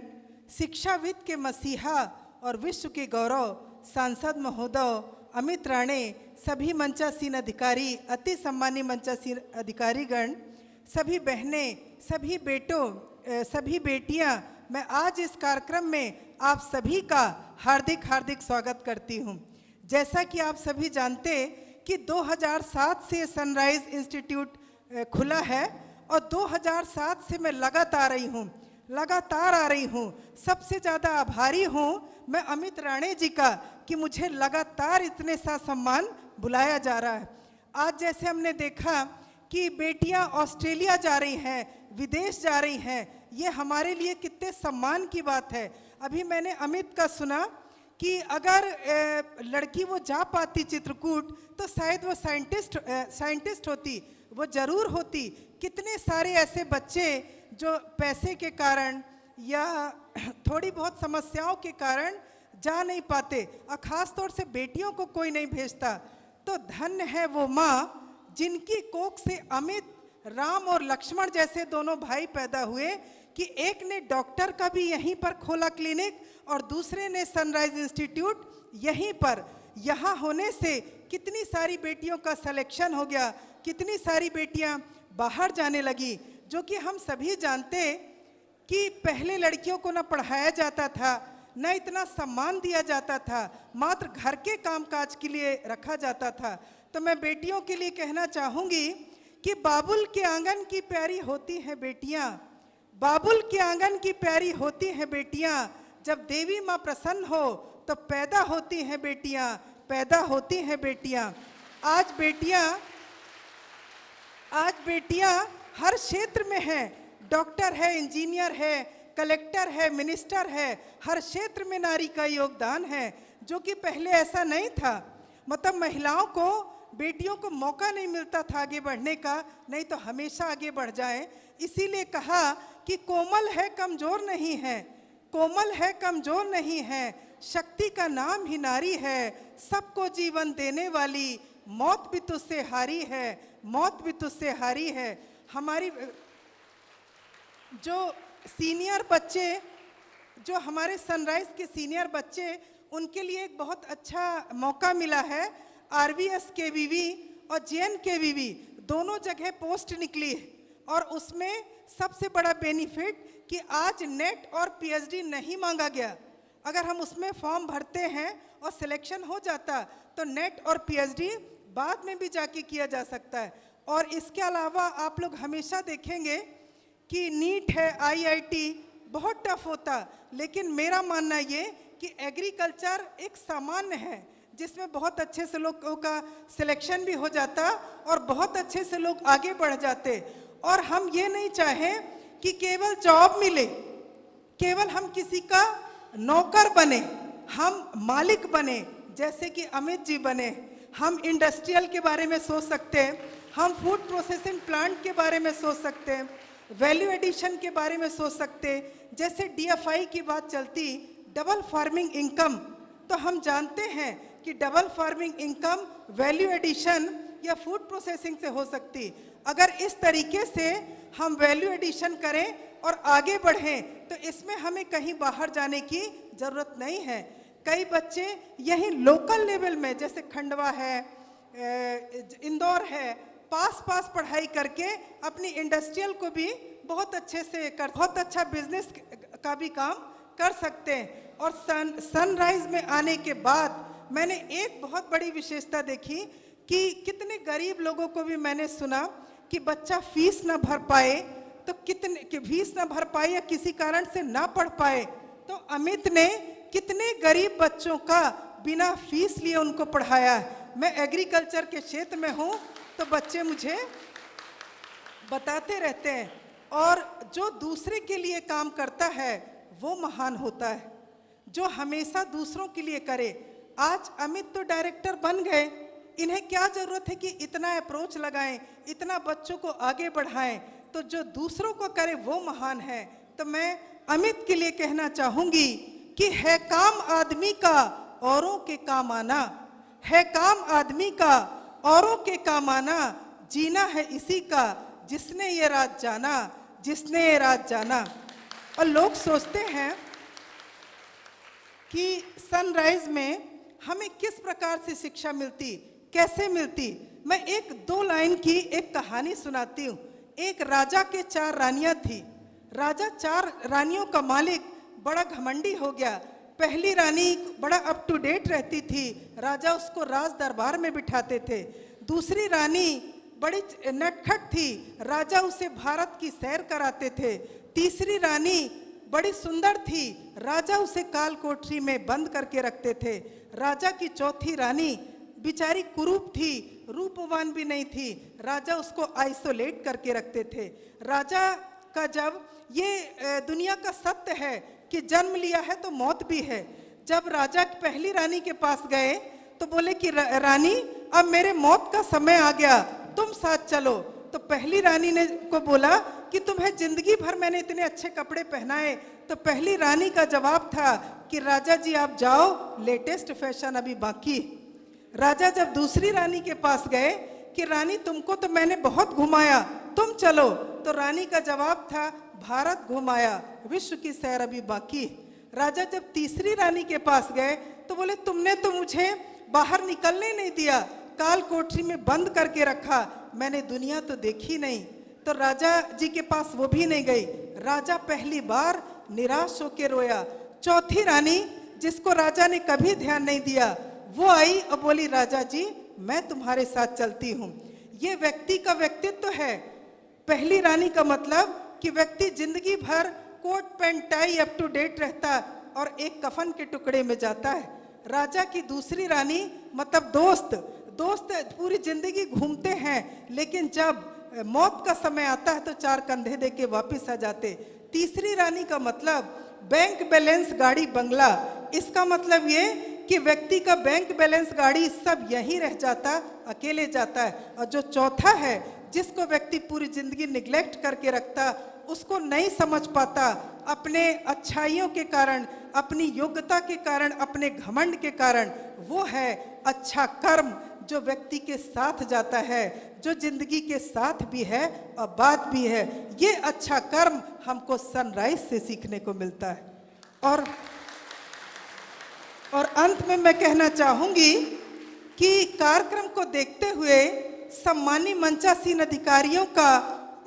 शिक्षाविद के मसीहा और विश्व के गौरव सांसद महोदय अमित राणे, सभी मंचासीन अधिकारी, अति सम्मानीय मंचासीन अधिकारीगण, सभी बहनें, सभी बेटों, सभी बेटियां, मैं आज इस कार्यक्रम में आप सभी का हार्दिक हार्दिक स्वागत करती हूं। जैसा कि आप सभी जानते कि 2007 से सनराइज इंस्टीट्यूट खुला है और 2007 से मैं लगातार आ रही हूं। सबसे ज़्यादा आभारी हूं मैं अमित राणे जी का कि मुझे लगातार इतने सा सम्मान बुलाया जा रहा है। आज जैसे हमने देखा कि बेटियां ऑस्ट्रेलिया जा रही हैं, विदेश जा रही हैं, ये हमारे लिए कितने सम्मान की बात है। अभी मैंने अमित का सुना कि अगर लड़की वो जा पाती चित्रकूट तो शायद वो साइंटिस्ट होती, वो जरूर होती। कितने सारे ऐसे बच्चे जो पैसे के कारण या थोड़ी बहुत समस्याओं के कारण जा नहीं पाते, और ख़ास तौर से बेटियों को कोई नहीं भेजता। तो धन्य है वो माँ जिनकी कोख से अमित, राम और लक्ष्मण जैसे दोनों भाई पैदा हुए, कि एक ने डॉक्टर का भी यहीं पर खोला क्लिनिक और दूसरे ने सनराइज इंस्टीट्यूट यहीं पर। यहाँ होने से कितनी सारी बेटियों का सिलेक्शन हो गया, कितनी सारी बेटियाँ बाहर जाने लगी। जो कि हम सभी जानते कि पहले लड़कियों को न पढ़ाया जाता था, न इतना सम्मान दिया जाता था, मात्र घर के कामकाज के लिए रखा जाता था। तो मैं बेटियों के लिए कहना चाहूँगी कि बाबुल के आंगन की प्यारी होती हैं बेटियाँ, बाबुल के आंगन की प्यारी होती हैं बेटियाँ, जब देवी माँ प्रसन्न हो तो पैदा होती हैं बेटियाँ, पैदा होती हैं बेटियाँ। आज बेटियाँ हर क्षेत्र में हैं, डॉक्टर है, इंजीनियर है, कलेक्टर है, मिनिस्टर है, हर क्षेत्र में नारी का योगदान है, जो कि पहले ऐसा नहीं था। मतलब महिलाओं को, बेटियों को मौका नहीं मिलता था आगे बढ़ने का, नहीं तो हमेशा आगे बढ़ जाएं। इसीलिए कहा कि कोमल है कमजोर नहीं है, कोमल है कमजोर नहीं है, शक्ति का नाम ही नारी है, सबको जीवन देने वाली, मौत भी तुझसे हारी है, मौत भी तुझसे हारी है। हमारी जो सीनियर बच्चे, जो हमारे सनराइज के सीनियर बच्चे, उनके लिए एक बहुत अच्छा मौका मिला है। RVS KVV और JN KVV दोनों जगह पोस्ट निकली है, और उसमें सबसे बड़ा बेनिफिट कि आज नेट और PhD नहीं मांगा गया। अगर हम उसमें फॉर्म भरते हैं और सिलेक्शन हो जाता तो नेट और PhD बाद में भी जाके किया जा सकता है। और इसके अलावा आप लोग हमेशा देखेंगे कि नीट है, IIT, बहुत टफ होता, लेकिन मेरा मानना ये कि एग्रीकल्चर एक सामान्य है जिसमें बहुत अच्छे से लोगों का सिलेक्शन भी हो जाता और बहुत अच्छे से लोग आगे बढ़ जाते। और हम ये नहीं चाहें कि केवल जॉब मिले, केवल हम किसी का नौकर बने, हम मालिक बने, जैसे कि अमित जी बने। हम इंडस्ट्रियल के बारे में सोच सकते हैं, हम फूड प्रोसेसिंग प्लांट के बारे में सोच सकते हैं, वैल्यू एडिशन के बारे में सोच सकते हैं। जैसे DFI की बात चलती, डबल फार्मिंग इनकम, तो हम जानते हैं कि double farming income value addition या फूड प्रोसेसिंग से हो सकती। अगर इस तरीके से हम वैल्यू एडिशन करें और आगे बढ़ें तो इसमें हमें कहीं बाहर जाने की ज़रूरत नहीं है। कई बच्चे यहीं लोकल लेवल में, जैसे खंडवा है, इंदौर है, पास पढ़ाई करके अपनी इंडस्ट्रियल को भी बहुत अच्छे से बहुत अच्छा बिजनेस का भी काम कर सकते हैं। और सनराइज में आने के बाद मैंने एक बहुत बड़ी विशेषता देखी कि कितने गरीब लोगों को भी मैंने सुना कि बच्चा फीस ना भर पाए, तो कितने कि फीस ना भर पाए या किसी कारण से ना पढ़ पाए, तो अमित ने कितने गरीब बच्चों का बिना फीस लिए उनको पढ़ाया है। मैं एग्रीकल्चर के क्षेत्र में हूँ तो बच्चे मुझे बताते रहते हैं। और जो दूसरे के लिए काम करता है वो महान होता है, जो हमेशा दूसरों के लिए करे। आज अमित तो डायरेक्टर बन गए, इन्हें क्या जरूरत है कि इतना अप्रोच लगाएं, इतना बच्चों को आगे बढ़ाएं, तो जो दूसरों को करे वो महान है। तो मैं अमित के लिए कहना चाहूंगी कि है काम आदमी का औरों के काम आना, है काम आदमी का औरों के काम आना, जीना है इसी का जिसने ये रात जाना, जिसने ये रात जाना। और लोग सोचते हैं कि सनराइज में हमें किस प्रकार से शिक्षा मिलती, कैसे मिलती। मैं एक दो लाइन की एक कहानी सुनाती हूँ। एक राजा के 4 रानियां थी। राजा 4 रानियों का मालिक बड़ा घमंडी हो गया। पहली रानी बड़ा अप टू डेट रहती थी, राजा उसको राज दरबार में बिठाते थे। दूसरी रानी बड़ी नटखट थी, राजा उसे भारत की सैर कराते थे। तीसरी रानी बड़ी सुंदर थी, राजा उसे काल कोठरी में बंद करके रखते थे। राजा की चौथी रानी बिचारी कुरूप थी, रूपवान भी नहीं थी, राजा उसको आइसोलेट करके रखते थे। राजा का जब ये दुनिया का सत्य है कि जन्म लिया है तो मौत भी है, जब राजा पहली रानी के पास गए तो बोले कि रानी अब मेरे मौत का समय आ गया, तुम साथ चलो। तो पहली रानी ने को बोला कि तुम्हें जिंदगी भर मैंने इतने अच्छे कपड़े पहनाए। तो पहली रानी का जवाब था कि राजा जी आप जाओ, लेटेस्ट फैशन अभी बाकी। राजा जब दूसरी रानी के पास गए कि रानी तुमको तो मैंने बहुत घुमाया, तुम चलो, तो रानी का जवाब था भारत घुमाया, विश्व की सैर अभी बाकी। राजा जब तीसरी रानी के पास गए तो बोले तुमने तो मुझे बाहर निकलने नहीं दिया, काल कोठरी में बंद करके रखा, मैंने दुनिया तो देखी नहीं। तो राजा जी के पास वो भी नहीं गई। राजा पहली बार निराश होकर रोया। चौथी रानी जिसको राजा ने कभी ध्यान नहीं दिया वो आई और बोली राजा जी मैं तुम्हारे साथ चलती हूँ। ये व्यक्ति का व्यक्तित्व है। पहली रानी का मतलब कि व्यक्ति जिंदगी भर coat pant tie up to date रहता और एक कफन के टुकड़े में जाता है। राजा की दूसरी रानी मतलब दोस्त पूरी जिंदगी घूमते हैं, लेकिन जब मौत का समय आता है तो 4 कंधे दे के वापिस आ जाते। तीसरी रानी का मतलब बैंक बैलेंस गाड़ी बंगला, इसका मतलब ये कि व्यक्ति का बैंक बैलेंस गाड़ी सब यहीं रह जाता, अकेले जाता है। और जो चौथा है जिसको व्यक्ति पूरी जिंदगी निग्लेक्ट करके रखता, उसको नहीं समझ पाता, अपने अच्छाइयों के कारण, अपनी योग्यता के कारण, अपने घमंड के कारण, वो है अच्छा कर्म जो व्यक्ति के साथ जाता है, जो जिंदगी के साथ भी है और बाद भी है। ये अच्छा कर्म हमको सनराइज से सीखने को मिलता है। और अंत में मैं कहना चाहूंगी कि कार्यक्रम को देखते हुए, सम्मानी मंचासीन अधिकारियों का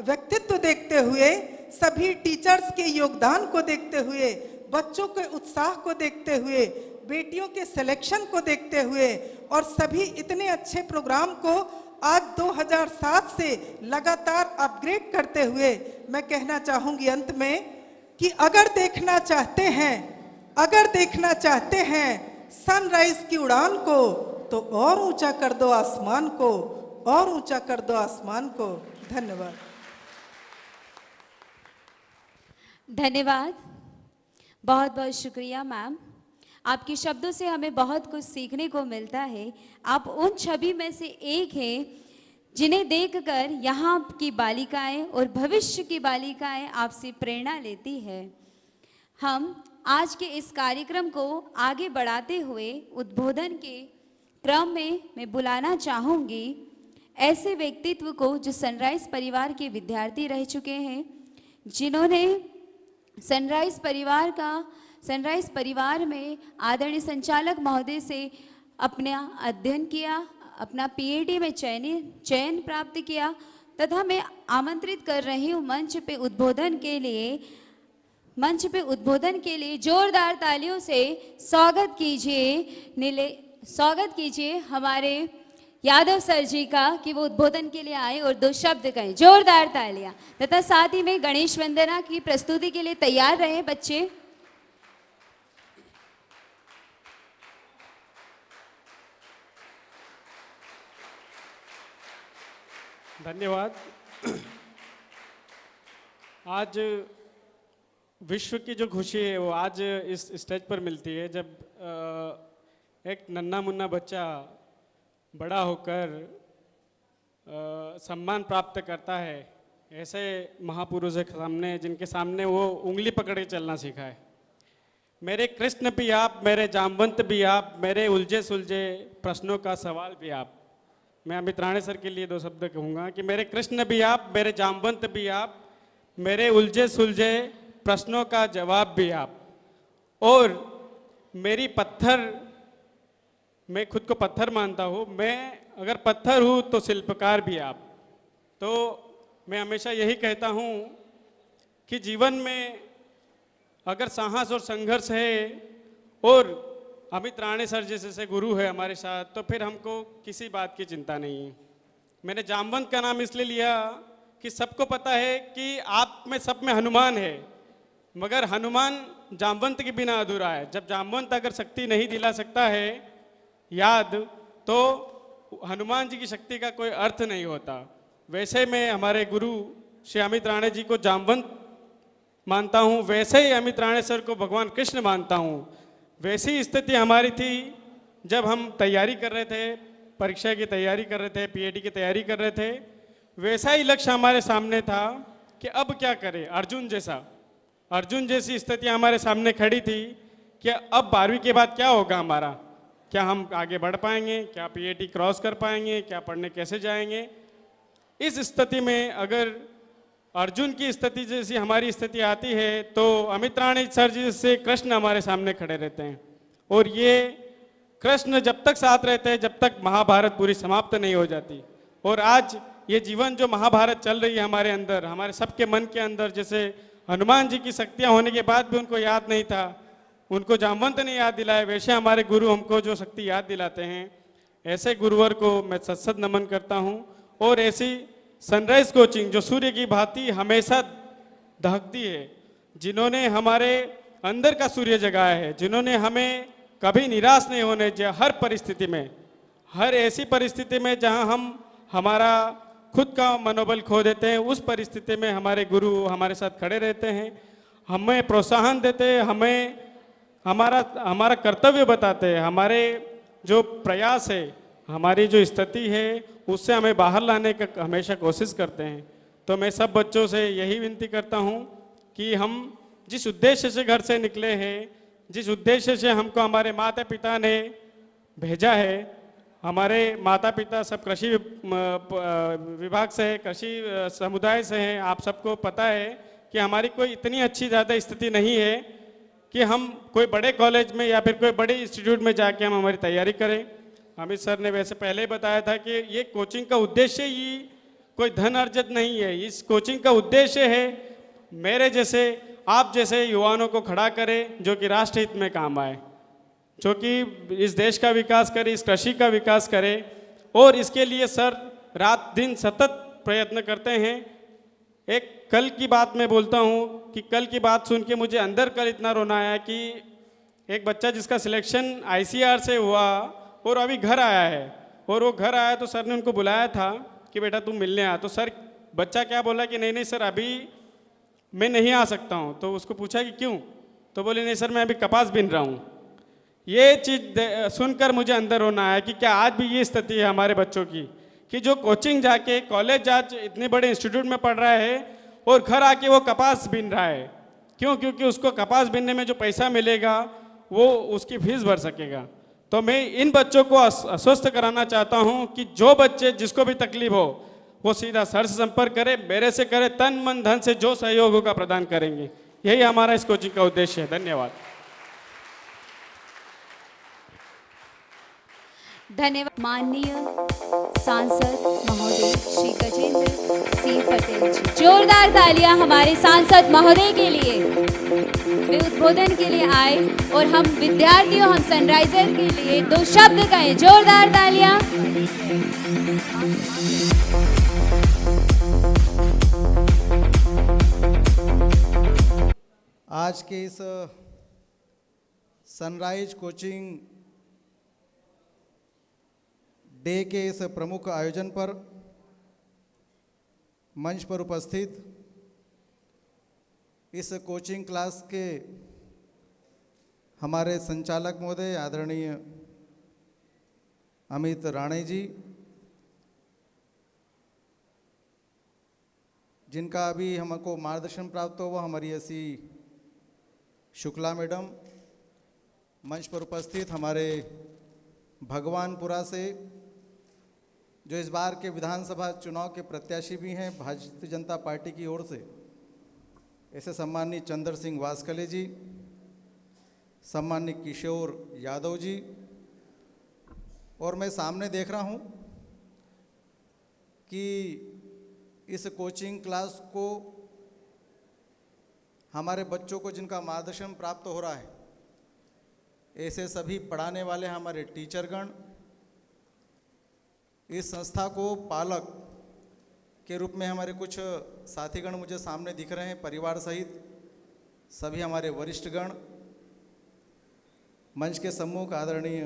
व्यक्तित्व देखते हुए, सभी टीचर्स के योगदान को देखते हुए, बच्चों के उत्साह को देखते हुए, बेटियों के सिलेक्शन को देखते हुए और सभी इतने अच्छे प्रोग्राम को आज 2007 से लगातार अपग्रेड करते हुए मैं कहना चाहूंगी अंत में कि अगर देखना चाहते हैं सनराइज की उड़ान को, तो और ऊंचा कर दो आसमान को, और ऊंचा कर दो आसमान को। धन्यवाद। धन्यवाद, बहुत बहुत शुक्रिया मैम। आपके शब्दों से हमें बहुत कुछ सीखने को मिलता है। आप उन छवि में से एक हैं जिन्हें देखकर यहाँ की बालिकाएं और भविष्य की बालिकाएं आपसे प्रेरणा लेती है। हम आज के इस कार्यक्रम को आगे बढ़ाते हुए उद्बोधन के क्रम में मैं बुलाना चाहूँगी ऐसे व्यक्तित्व को जो सनराइज परिवार के विद्यार्थी रह चुके हैं, जिन्होंने सनराइज परिवार में आदरणीय संचालक महोदय से अपना अध्ययन किया, अपना पीएडी में चयन प्राप्त किया, तथा मैं आमंत्रित कर रही हूँ मंच पे उद्बोधन के लिए जोरदार तालियों से स्वागत कीजिए हमारे यादव सर जी का कि वो उद्बोधन के लिए आए और 2 शब्द कहें। जोरदार तालियां। तथा साथ ही में गणेश वंदना की प्रस्तुति के लिए तैयार रहे बच्चे। धन्यवाद। आज विश्व की जो खुशी है वो आज इस स्टेज पर मिलती है, जब एक नन्हा मुन्ना बच्चा बड़ा होकर सम्मान प्राप्त करता है ऐसे महापुरुषों के सामने, जिनके सामने वो उंगली पकड़ के चलना सीखा है। मेरे कृष्ण भी आप, मेरे जामवंत भी आप, मेरे उलझे सुलझे प्रश्नों का सवाल भी आप। मैं अमित राणे सर के लिए 2 शब्द कहूँगा कि मेरे कृष्ण भी आप, मेरे जामवंत भी आप, मेरे उलझे सुलझे प्रश्नों का जवाब भी आप। और मेरी मैं खुद को पत्थर मानता हूँ, मैं अगर पत्थर हूँ तो शिल्पकार भी आप। तो मैं हमेशा यही कहता हूँ कि जीवन में अगर साहस और संघर्ष है और अमित राणे सर जैसे गुरु है हमारे साथ, तो फिर हमको किसी बात की चिंता नहीं है। मैंने जामवंत का नाम इसलिए लिया कि सबको पता है कि आप में सब में हनुमान है, मगर हनुमान जामवंत के बिना अधूरा है। जब जामवंत अगर शक्ति नहीं दिला सकता है याद, तो हनुमान जी की शक्ति का कोई अर्थ नहीं होता। वैसे मैं हमारे गुरु श्री अमित राणे जी को जामवंत मानता हूँ, वैसे ही अमित राणे सर को भगवान कृष्ण मानता हूँ। वैसी स्थिति हमारी थी जब हम तैयारी कर रहे थे, परीक्षा की तैयारी कर रहे थे, पीएडी की तैयारी कर रहे थे। वैसा ही लक्ष्य हमारे सामने था कि अब क्या करें। अर्जुन जैसी स्थिति हमारे सामने खड़ी थी कि अब 12वीं के बाद क्या होगा हमारा, क्या हम आगे बढ़ पाएंगे, क्या पीएटी क्रॉस कर पाएंगे, क्या पढ़ने कैसे जाएंगे। इस स्थिति में अगर अर्जुन की स्थिति जैसी हमारी स्थिति आती है तो अमित राणे सर जी से कृष्ण हमारे सामने खड़े रहते हैं। और ये कृष्ण जब तक साथ रहते हैं, जब तक महाभारत पूरी समाप्त नहीं हो जाती। और आज ये जीवन जो महाभारत चल रही है हमारे अंदर, हमारे सबके मन के अंदर, जैसे हनुमान जी की शक्तियाँ होने के बाद भी उनको याद नहीं था, उनको जामवंत ने याद दिलाया, वैसे हमारे गुरु हमको जो शक्ति याद दिलाते हैं, ऐसे गुरुवर को मैं सत नमन करता हूँ। और ऐसी सनराइज कोचिंग जो सूर्य की भांति हमेशा दहकती है, जिन्होंने हमारे अंदर का सूर्य जगाया है, जिन्होंने हमें कभी निराश नहीं होने दिया, हर परिस्थिति में, हर ऐसी परिस्थिति में जहाँ हम हमारा खुद का मनोबल खो देते हैं, उस परिस्थिति में हमारे गुरु हमारे साथ खड़े रहते हैं, हमें प्रोत्साहन देते हैं, हमें हमारा कर्तव्य बताते हैं, हमारे जो प्रयास है, हमारी जो स्थिति है, उससे हमें बाहर लाने का हमेशा कोशिश करते हैं। तो मैं सब बच्चों से यही विनती करता हूँ कि हम जिस उद्देश्य से घर से निकले हैं, जिस उद्देश्य से हमको हमारे माता पिता ने भेजा है, हमारे माता पिता सब कृषि विभाग से है, कृषि समुदाय से हैं। आप सबको पता है कि हमारी कोई इतनी अच्छी ज़्यादा स्थिति नहीं है कि हम कोई बड़े कॉलेज में या फिर कोई बड़े इंस्टीट्यूट में जाके हम हमारी तैयारी करें। अमित सर ने वैसे पहले ही बताया था कि ये कोचिंग का उद्देश्य ही कोई धन अर्जित नहीं है। इस कोचिंग का उद्देश्य है मेरे जैसे, आप जैसे युवाओं को खड़ा करें जो कि राष्ट्र हित में काम आए, जो कि इस देश का विकास करे, इस कृषि का विकास करे। और इसके लिए सर रात दिन सतत प्रयत्न करते हैं। एक कल की बात मैं बोलता हूँ कि कल की बात सुन के मुझे अंदर कल इतना रोना आया कि एक बच्चा जिसका सिलेक्शन ICR से हुआ और अभी घर आया है, और वो घर आया तो सर ने उनको बुलाया था कि बेटा तुम मिलने आ। तो सर बच्चा क्या बोला कि नहीं नहीं सर अभी मैं नहीं आ सकता हूँ। तो उसको पूछा कि क्यों, तो बोले नहीं सर मैं अभी कपास बीन रहा हूँ। ये चीज़ सुनकर मुझे अंदर रोना आया कि क्या आज भी ये स्थिति है हमारे बच्चों की कि जो कोचिंग जाके कॉलेज जा इतने बड़े इंस्टीट्यूट में पढ़ रहा है और घर आके वो कपास बीन रहा है। क्यों? क्योंकि उसको कपास बीनने में जो पैसा मिलेगा वो उसकी फीस भर सकेगा। तो मैं इन बच्चों को आश्वस्त कराना चाहता हूं कि जो बच्चे जिसको भी तकलीफ हो वो सीधा सर से संपर्क करे, मेरे से करे, तन मन धन से जो सहयोग होगा प्रदान करेंगे। यही हमारा इस कोचिंग का उद्देश्य है। धन्यवाद। धन्यवाद माननीय सांसद महोदय श्री गजेंद्र सिंह पटेल जी। जोरदार तालियां हमारे सांसद महोदय के लिए, वे उद्बोधन के लिए आए और हम विद्यार्थियों, हम सनराइजर के लिए 2 शब्द कहें। जोरदार तालियां। आज के इस सनराइज कोचिंग डे के इस प्रमुख आयोजन पर मंच पर उपस्थित इस कोचिंग क्लास के हमारे संचालक महोदय आदरणीय अमित राणे जी, जिनका अभी हमको मार्गदर्शन प्राप्त हुआ, हमारी ऐसी शुक्ला मैडम, मंच पर उपस्थित हमारे भगवानपुरा से जो इस बार के विधानसभा चुनाव के प्रत्याशी भी हैं भारतीय जनता पार्टी की ओर से, ऐसे सम्माननीय चंद्र सिंह वास्कले जी, सम्माननीय किशोर यादव जी, और मैं सामने देख रहा हूं कि इस कोचिंग क्लास को हमारे बच्चों को जिनका मार्गदर्शन प्राप्त हो रहा है, ऐसे सभी पढ़ाने वाले हमारे टीचरगण, इस संस्था को पालक के रूप में हमारे कुछ साथीगण मुझे सामने दिख रहे हैं, परिवार सहित सभी हमारे वरिष्ठगण, मंच के सम्मुख आदरणीय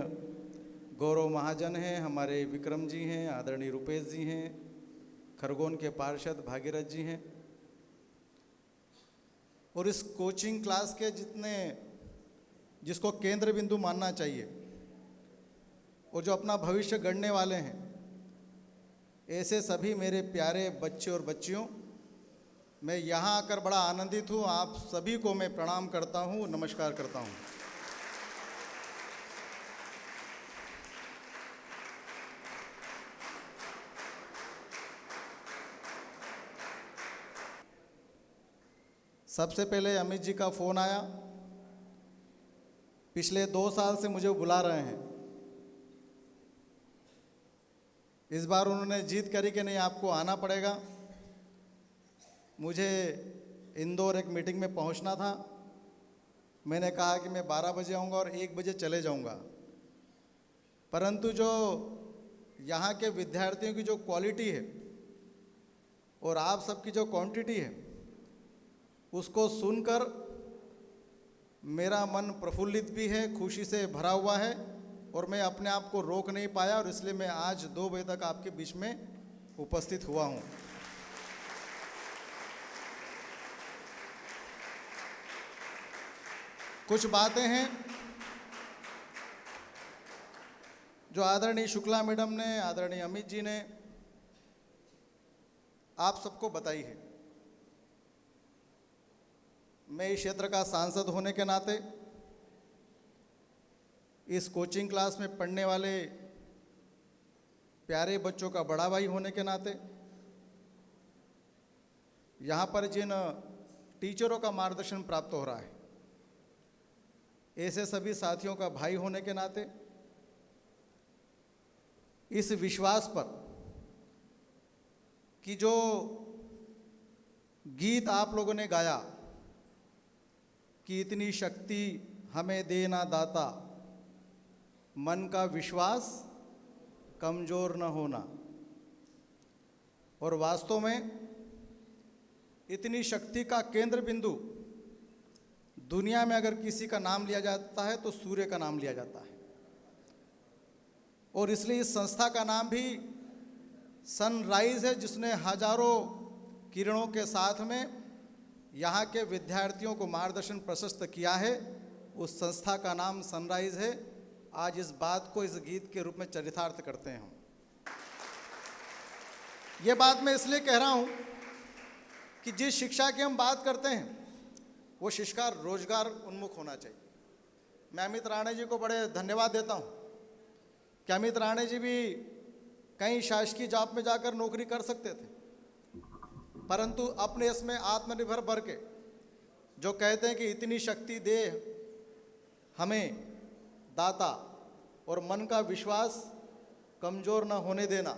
गौरव महाजन हैं, हमारे विक्रम जी हैं, आदरणीय रुपेश जी हैं, खरगोन के पार्षद भागीरथ जी हैं, और इस कोचिंग क्लास के जिसको केंद्र बिंदु मानना चाहिए और जो अपना भविष्य गढ़ने वाले हैं, ऐसे सभी मेरे प्यारे बच्चे और बच्चियों, मैं यहाँ आकर बड़ा आनंदित हूँ। आप सभी को मैं प्रणाम करता हूँ, नमस्कार करता हूँ। सबसे पहले अमित जी का फ़ोन आया, पिछले 2 साल से मुझे बुला रहे हैं। इस बार उन्होंने जीत करी कि नहीं आपको आना पड़ेगा। मुझे इंदौर एक मीटिंग में पहुंचना था, मैंने कहा कि मैं 12 बजे आऊँगा और 1 बजे चले जाऊँगा, परंतु जो यहाँ के विद्यार्थियों की जो क्वालिटी है और आप सबकी जो क्वांटिटी है, उसको सुनकर मेरा मन प्रफुल्लित भी है, खुशी से भरा हुआ है, और मैं अपने आप को रोक नहीं पाया, और इसलिए मैं आज 2 बजे तक आपके बीच में उपस्थित हुआ हूँ। कुछ बातें हैं जो आदरणीय शुक्ला मैडम ने, आदरणीय अमित जी ने आप सबको बताई है। मैं इस क्षेत्र का सांसद होने के नाते, इस कोचिंग क्लास में पढ़ने वाले प्यारे बच्चों का बड़ा भाई होने के नाते, यहाँ पर जिन टीचरों का मार्गदर्शन प्राप्त हो रहा है, ऐसे सभी साथियों का भाई होने के नाते, इस विश्वास पर कि जो गीत आप लोगों ने गाया कि इतनी शक्ति हमें देना दाता, मन का विश्वास कमजोर न होना, और वास्तव में इतनी शक्ति का केंद्र बिंदु दुनिया में अगर किसी का नाम लिया जाता है तो सूर्य का नाम लिया जाता है। और इसलिए इस संस्था का नाम भी सनराइज है, जिसने हजारों किरणों के साथ में यहाँ के विद्यार्थियों को मार्गदर्शन प्रशस्त किया है। उस संस्था का नाम सनराइज है। आज इस बात को इस गीत के रूप में चरितार्थ करते हैं हम। ये बात मैं इसलिए कह रहा हूँ कि जिस शिक्षा की हम बात करते हैं वो शिक्षा रोजगार उन्मुख होना चाहिए। मैं अमित राणे जी को बड़े धन्यवाद देता हूँ कि अमित राणे जी भी कई शासकीय जॉब में जाकर नौकरी कर सकते थे, परंतु अपने इसमें आत्मनिर्भर भर के जो कहते हैं कि इतनी शक्ति दे हमें दाता और मन का विश्वास कमज़ोर न होने देना,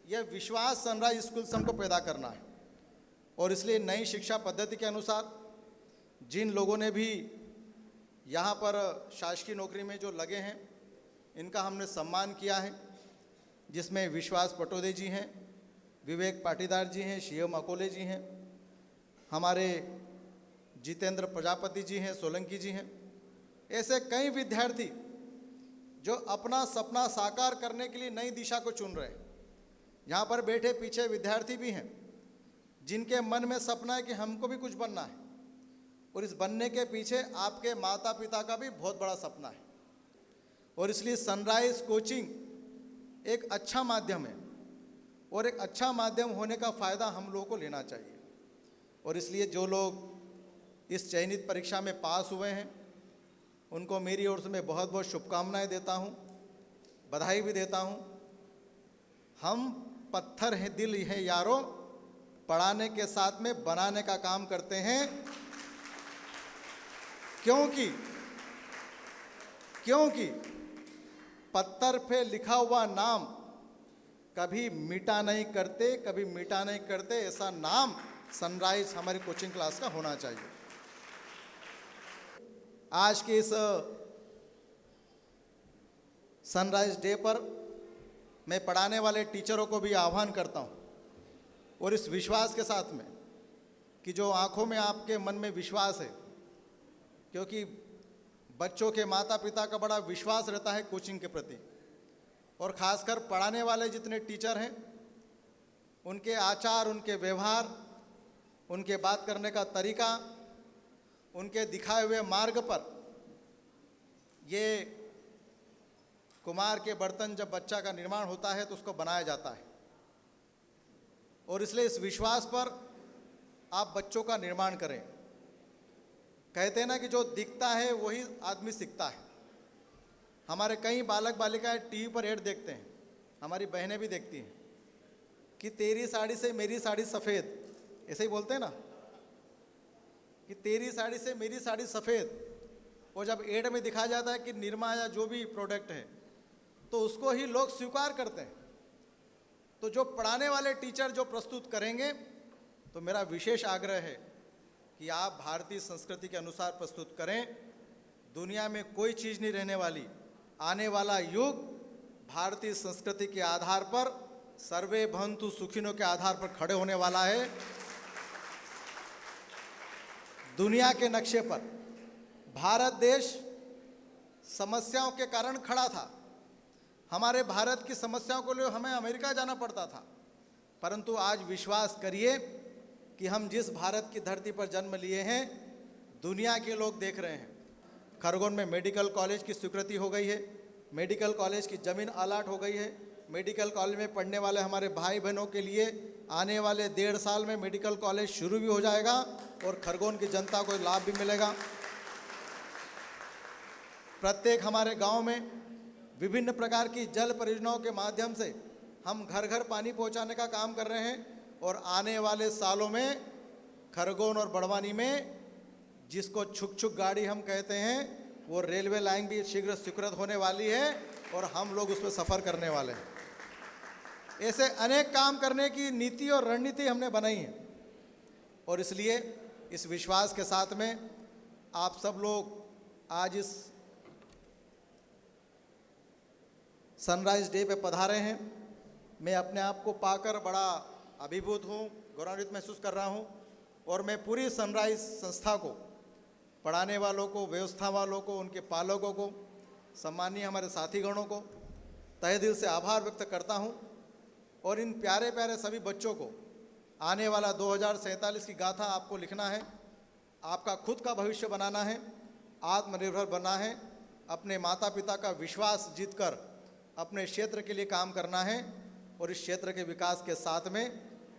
यह विश्वास सनराइज स्कूल से हमको पैदा करना है। और इसलिए नई शिक्षा पद्धति के अनुसार जिन लोगों ने भी यहाँ पर शासकीय नौकरी में जो लगे हैं, इनका हमने सम्मान किया है, जिसमें विश्वास पटोदे जी हैं, विवेक पाटीदार जी हैं, शिवम अकोले जी हैं, हमारे जितेंद्र प्रजापति जी हैं, सोलंकी जी हैं। ऐसे कई विद्यार्थी जो अपना सपना साकार करने के लिए नई दिशा को चुन रहे हैं। यहाँ पर बैठे पीछे विद्यार्थी भी हैं जिनके मन में सपना है कि हमको भी कुछ बनना है, और इस बनने के पीछे आपके माता पिता का भी बहुत बड़ा सपना है। और इसलिए सनराइज कोचिंग एक अच्छा माध्यम है, और एक अच्छा माध्यम होने का फ़ायदा हम लोगों को लेना चाहिए। और इसलिए जो लोग इस चयनित परीक्षा में पास हुए हैं उनको मेरी ओर से मैं बहुत बहुत शुभकामनाएं देता हूं, बधाई भी देता हूं। हम पत्थर हैं दिल है यारो, पढ़ाने के साथ में बनाने का काम करते हैं, क्योंकि पत्थर पे लिखा हुआ नाम कभी मिटा नहीं करते, ऐसा नाम सनराइज हमारी कोचिंग क्लास का होना चाहिए। आज के इस सनराइज डे पर मैं पढ़ाने वाले टीचरों को भी आह्वान करता हूं, और इस विश्वास के साथ में कि जो आंखों में आपके मन में विश्वास है, क्योंकि बच्चों के माता पिता का बड़ा विश्वास रहता है कोचिंग के प्रति, और ख़ासकर पढ़ाने वाले जितने टीचर हैं उनके आचार, उनके व्यवहार, उनके बात करने का तरीका, उनके दिखाए हुए मार्ग पर ये कुमार के बर्तन जब बच्चा का निर्माण होता है तो उसको बनाया जाता है। और इसलिए इस विश्वास पर आप बच्चों का निर्माण करें। कहते हैं ना कि जो दिखता है वही आदमी सीखता है। हमारे कई बालक बालिकाएं टीवी पर ऐड देखते हैं, हमारी बहनें भी देखती हैं कि तेरी साड़ी से मेरी साड़ी सफ़ेद, ऐसे ही बोलते हैं ना कि तेरी साड़ी से मेरी साड़ी सफ़ेद। और जब ऐड में दिखाया जाता है कि निरमा या जो भी प्रोडक्ट है तो उसको ही लोग स्वीकार करते हैं। तो जो पढ़ाने वाले टीचर जो प्रस्तुत करेंगे, तो मेरा विशेष आग्रह है कि आप भारतीय संस्कृति के अनुसार प्रस्तुत करें। दुनिया में कोई चीज़ नहीं रहने वाली। आने वाला युग भारतीय संस्कृति के आधार पर, सर्वे भवन्तु सुखिनो के आधार पर खड़े होने वाला है। दुनिया के नक्शे पर भारत देश समस्याओं के कारण खड़ा था। हमारे भारत की समस्याओं को लिए हमें अमेरिका जाना पड़ता था, परंतु आज विश्वास करिए कि हम जिस भारत की धरती पर जन्म लिए हैं, दुनिया के लोग देख रहे हैं। खरगोन में मेडिकल कॉलेज की स्वीकृति हो गई है, मेडिकल कॉलेज की ज़मीन अलाट हो गई है। मेडिकल कॉलेज में पढ़ने वाले हमारे भाई बहनों के लिए आने वाले 1.5 साल में मेडिकल कॉलेज शुरू भी हो जाएगा और खरगोन की जनता को लाभ भी मिलेगा। प्रत्येक हमारे गांव में विभिन्न प्रकार की जल परियोजनाओं के माध्यम से हम घर घर पानी पहुंचाने का काम कर रहे हैं, और आने वाले सालों में खरगोन और बड़वानी में जिसको छुक छुक गाड़ी हम कहते हैं, वो रेलवे लाइन भी शीघ्र स्वीकृत होने वाली है और हम लोग उस पर सफ़र करने वाले हैं। ऐसे अनेक काम करने की नीति और रणनीति हमने बनाई है, और इसलिए इस विश्वास के साथ में आप सब लोग आज इस सनराइज डे पे पधारे हैं। मैं अपने आप को पाकर बड़ा अभिभूत हूँ, गौरवान्वित महसूस कर रहा हूँ। और मैं पूरी सनराइज संस्था को, पढ़ाने वालों को, व्यवस्था वालों को, उनके पालकों को, सम्मानीय हमारे साथीगणों को तहे दिल से आभार व्यक्त करता हूं। और इन प्यारे प्यारे सभी बच्चों को आने वाला 2047 की गाथा आपको लिखना है, आपका खुद का भविष्य बनाना है, आत्मनिर्भर बनना है, अपने माता पिता का विश्वास जीतकर अपने क्षेत्र के लिए काम करना है और इस क्षेत्र के विकास के साथ में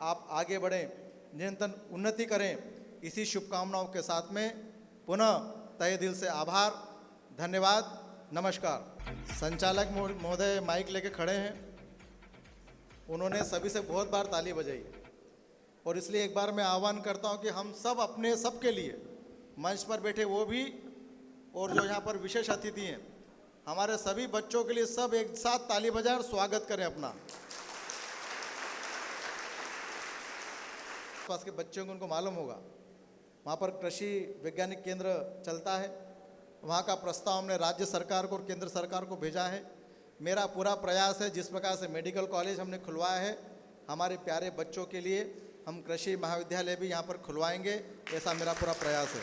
आप आगे बढ़ें, निरंतर उन्नति करें। इसी शुभकामनाओं के साथ में पुनः तहे दिल से आभार, धन्यवाद, नमस्कार। संचालक महोदय माइक लेके खड़े हैं, उन्होंने सभी से बहुत बार ताली बजाई और इसलिए एक बार मैं आह्वान करता हूं कि हम सब अपने सबके लिए, मंच पर बैठे वो भी और जो यहाँ पर विशेष अतिथि हैं, हमारे सभी बच्चों के लिए सब एक साथ ताली बजाएं और स्वागत करें अपना। पास के बच्चों को उनको मालूम होगा वहाँ पर कृषि वैज्ञानिक केंद्र चलता है, वहाँ का प्रस्ताव हमने राज्य सरकार को और केंद्र सरकार को भेजा है। मेरा पूरा प्रयास है, जिस प्रकार से मेडिकल कॉलेज हमने खुलवाया है हमारे प्यारे बच्चों के लिए, हम कृषि महाविद्यालय भी यहाँ पर खुलवाएंगे, ऐसा मेरा पूरा प्रयास है।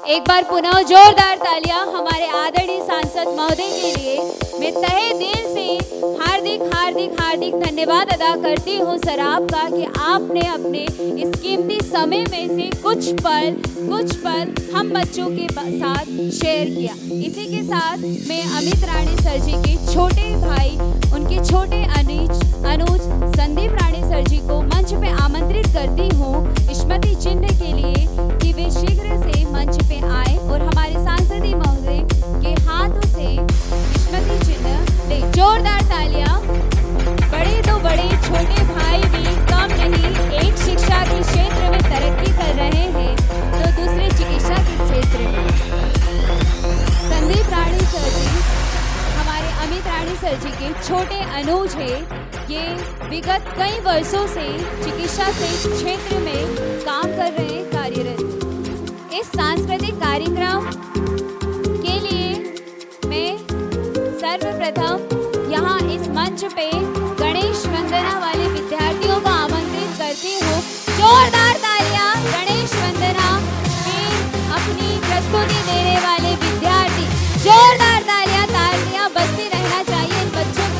एक बार पुनः जोरदार तालियां हमारे आदरणीय सांसद महोदय के लिए। मैं तहे दिल से हार्दिक हार्दिक हार्दिक धन्यवाद अदा करती हूं सर आपका कि आपने अपने इस कीमती समय में से कुछ पल हम बच्चों के साथ शेयर किया। इसी के साथ मैं अमित राणे सर जी के छोटे भाई, उनके छोटे अनुज संदीप राणे सर जी को मंच पे आमंत्रित करती हूँ स्मृति चिन्ह के लिए कि वे शीघ्र से मंच पे आए और हमारे सांसदी महोदय के हाथों से स्मृति चिन्ह ले। जोरदार तालियां। बड़े तो बड़े, छोटे भाई भी कम नहीं, एक शिक्षा के क्षेत्र में तरक्की कर रहे हैं तो दूसरे चिकित्सा के क्षेत्र में। संदीप राणे सर जी हमारे अमित राणे सर जी के छोटे अनुज है, ये विगत कई वर्षों से चिकित्सा से क्षेत्र में काम कर रहे हैं, कार्यरत। इस सांस्कृतिक कार्यक्रम के लिए मैं सर्वप्रथम यहाँ इस मंच पे गणेश वंदना वाले विद्यार्थियों को आमंत्रित करती हूँ। जोरदार तालियां गणेश वंदना के अपनी प्रस्तुति देने वाले विद्यार्थी। जोरदार तालियां बजते रहना चाहिए इन बच्चों की।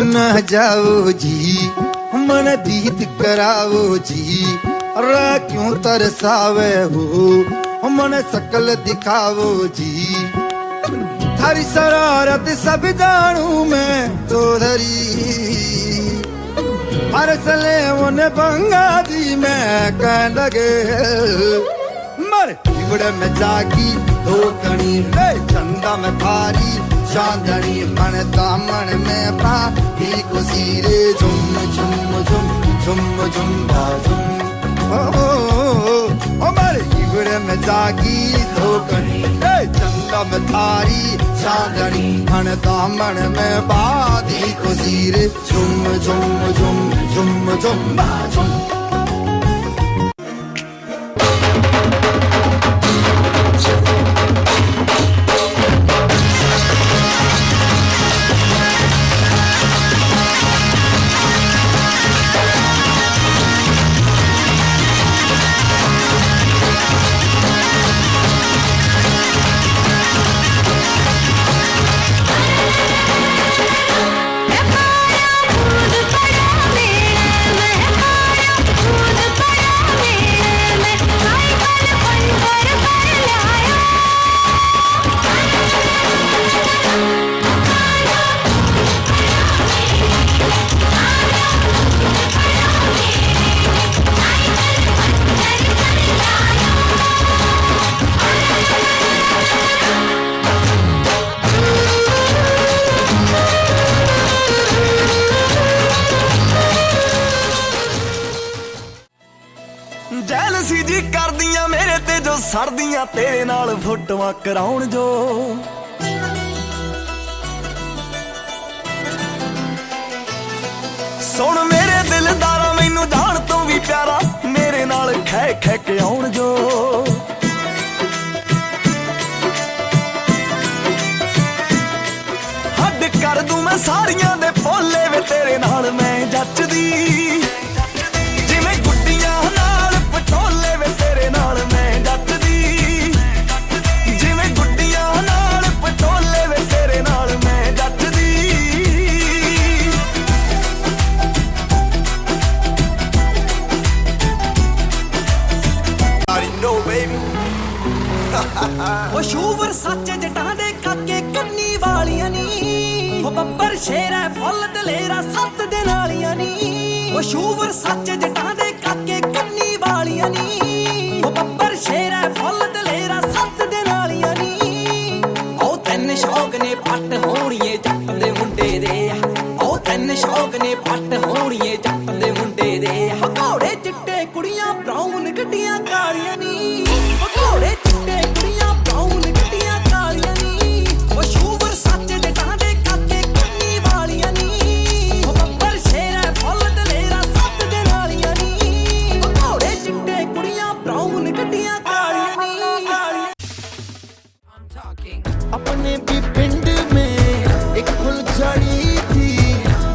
न जाओ जी मन दीद कराओ जी रा क्यों तरसावे हो मन सकल दिखाओ जी थारी शरारत सब जानू मैं तो धरी हरसले उन्हें बंगा दी मैं कह लगे मर बिगड़ में जागी दो कणी चंदा में थारी चांदनी मन दामन में पा को सीरे झुम झुम झुम झुम झुम झुम ओ मर बिगड़ में जागी दो कणी चंदा में थारी चांदनी मन दामन में बादी को सीरे झुम झुम झुम झुम झुम झुम ਜੈਲਸੀ ਜੀ ਕਰਦੀਆਂ ਮੇਰੇ ਤੇ ਜੋ ਸੜਦੀਆਂ ਤੇਰੇ ਨਾਲ ਫੋਟੋਆਂ ਕਰਾਉਣ ਜੋ ਸੁਣ ਮੇਰੇ ਦਿਲਦਾਰਾ ਮੈਨੂੰ ਜਾਣ ਤੋਂ ਵੀ ਪਿਆਰਾ ਮੇਰੇ ਨਾਲ ਖੈ ਖੈ ਕੇ ਆਉਣ ਜੋ ਹੱਦ ਕਰ ਦੂੰ ਮੈਂ ਸਾਰੀਆਂ ਦੇ ਭੋਲੇ ਵੇ ਤੇਰੇ ਨਾਲ ਮੈਂ ਜੱਚਦੀ ਜਿਵੇਂ ਗੁੱਡੀਆਂ वालियां नी ओ बब्बर शेर है फुल दलेरा 7 दिन वालियां नी ओ शूवर सच जटां दे काके कन्नी वालियां नी ओ बब्बर शेर है फुल दलेरा 7 दिन वालियां नी ओ तैन शौक ने पट होणीए जट दे मुंडे दे ओ तैन शौक ने पट होणीए जट दे मुंडे दे घोड़े चिट्टे कुड़ियां ब्राउन गड्डियां कालियां नी घोड़े चिट्टे कुड़ियां ब्राउन गड्डियां कालियां नी ओ शूवर सच जटां दे काके कन्नी वालियां नी ओ बब्बर शेर है फुल दलेरा 7 दिन वालियां नी ओ घोड़े चिट्टे कुड़ियां ब्राउन गड्डियां कालियां नी अपने भी पिंड में एक फुलझड़ी थी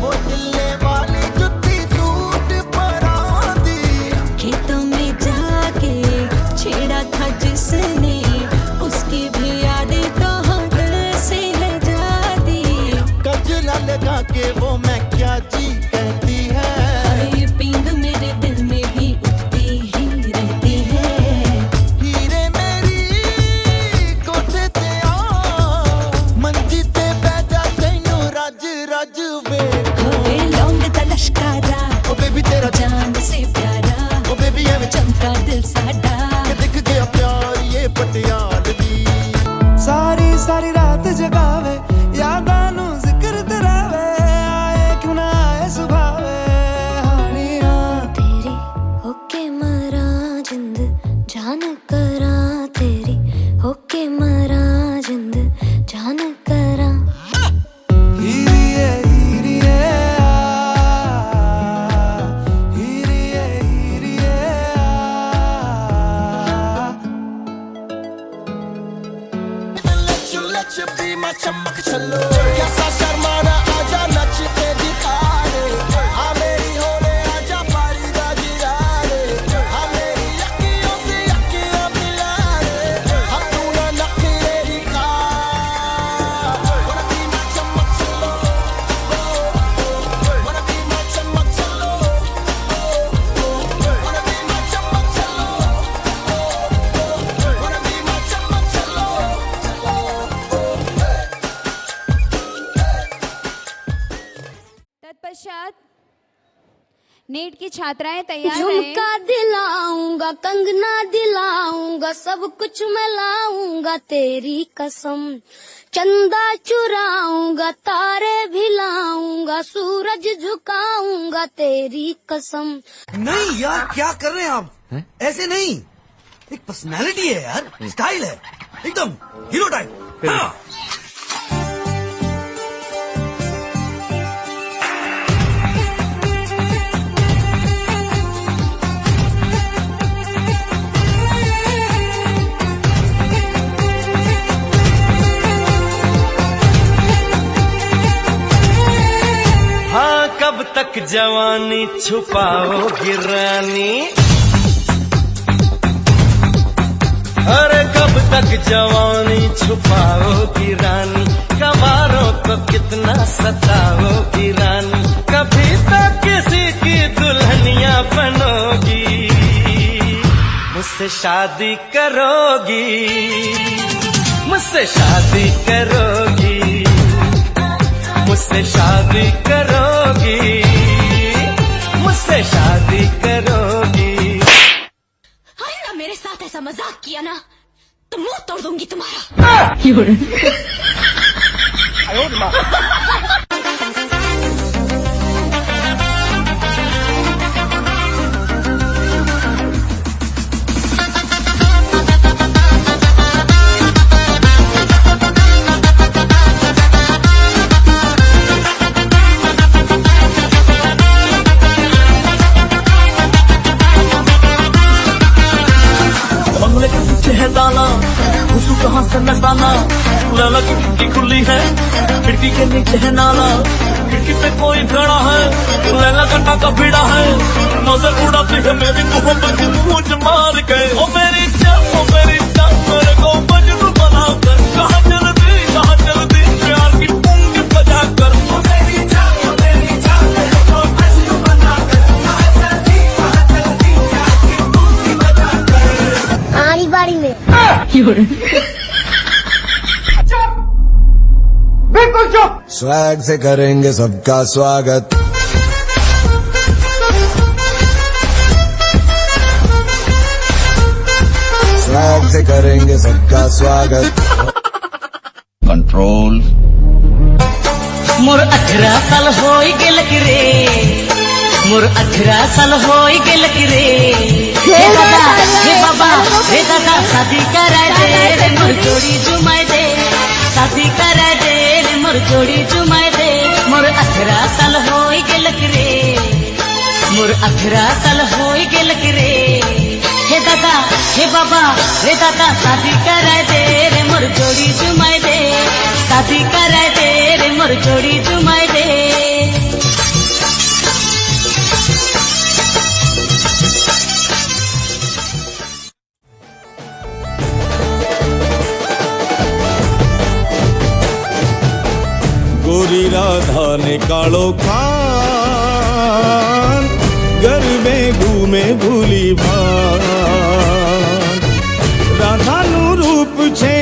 वो दिल्ले वाली जुत्ती सूट परा दी खेतों में जाके छेड़ा था जिसने उसकी भी यादें तो दिल से ले जाती गजला लगा के वो मैं क्या जी कहती है ये पींग मेरे दिल में भी उठती ही रहती है हीरे मेरी कोठे ते आ मंजी ते बैठा तैनू रज रज वेखो होए लौंग दा लश्कारा ओ बेबी तेरा जान से प्यारा ओ बेबी एवें चमका दिल साडा के दिख गया प्यार ये पटियाल दी सारी सारी रात जगावे यादां नू जिक्र तरावे आए क्यों ना आए सुभावे हानियां तेरी होके मरा जिंद जान करा तेरी होके मरा जिंद जान करा हीरिए हीरिए हीरिए हीरिए let you be my चमक चलो कैसा शर्माना आजा नचते दिखा दे हाँ मेरी होले आजा पारी दा गिरा दे हाँ मेरी अखियों से अखियां मिला दे हाँ तू ना नखरे दिखा wanna be my चमक चलो wanna be my चमक चलो wanna be my चमक चलो wanna be my चमक चलो तत्पश्चात नीट की छात्राएं तैयार हैं। झुमका दिलाऊंगा कंगना दिलाऊंगा सब कुछ मैं लाऊंगा तेरी कसम चंदा चुराऊंगा तारे भी लाऊंगा सूरज झुकाऊंगा तेरी कसम नहीं यार क्या कर रहे हैं आप ऐसे नहीं एक पर्सनालिटी है यार स्टाइल है एकदम हीरो टाइप हाँ। हाँ कब तक जवानी छुपाओगी रानी अरे कब तक जवानी छुपाओगी रानी कवारों को कितना सताओगी रानी कभी तक किसी की दुल्हनिया बनोगी मुझसे शादी करोगी मुझसे शादी करोगी मुझसे शादी करोगी मुझसे शादी करोगी अरे ना मेरे साथ ऐसा मजाक किया ना तो मुंह तोड़ दूंगी तुम्हारा बंगले के पीछे है दाना घुसू कहाँ से नसाना लाला की खिड़की खुली है खिड़की के नीचे है नाला खिड़की पे कोई खड़ा है लैला का टाका भिड़ा है नजर उड़ाती है मेरी मोहब्बत मुझ मार गए ओ मेरी जान मेरे को मजनू बना कर कहाँ चलती प्यार की पूंछ बजा कर ओ मेरी जान मेरे को मजनू बना कर कहाँ चलती प्यार की पूंछ बजा कर आड़ी बाड़ी में बिल्कुल चुप। स्वैग से करेंगे सबका स्वागत। स्वैग से करेंगे सबका स्वागत। कंट्रोल। मोर 18 साल होई गेलक रे, मोर 18 साल होई गेलक रे। हे दादा, हे बाबा, हे दादा शादी करा दे रे मोर जोड़ी जुमाए दे, शादी करा दे रे मोर जोड़ी जुमाए दे। मोर 18 साल होई गेलक रे, मोर 18 साल होई गेलक रे। हे दादा, हे बाबा, हे दादा शादी करा दे रे मोर जोड़ी जुमाए दे, शादी करा दे रे मोर जोड़ी जुमाए दे। गोरी राधा ने कालो खान, घर में घूमे भूली भान। राधा नु रूप छे,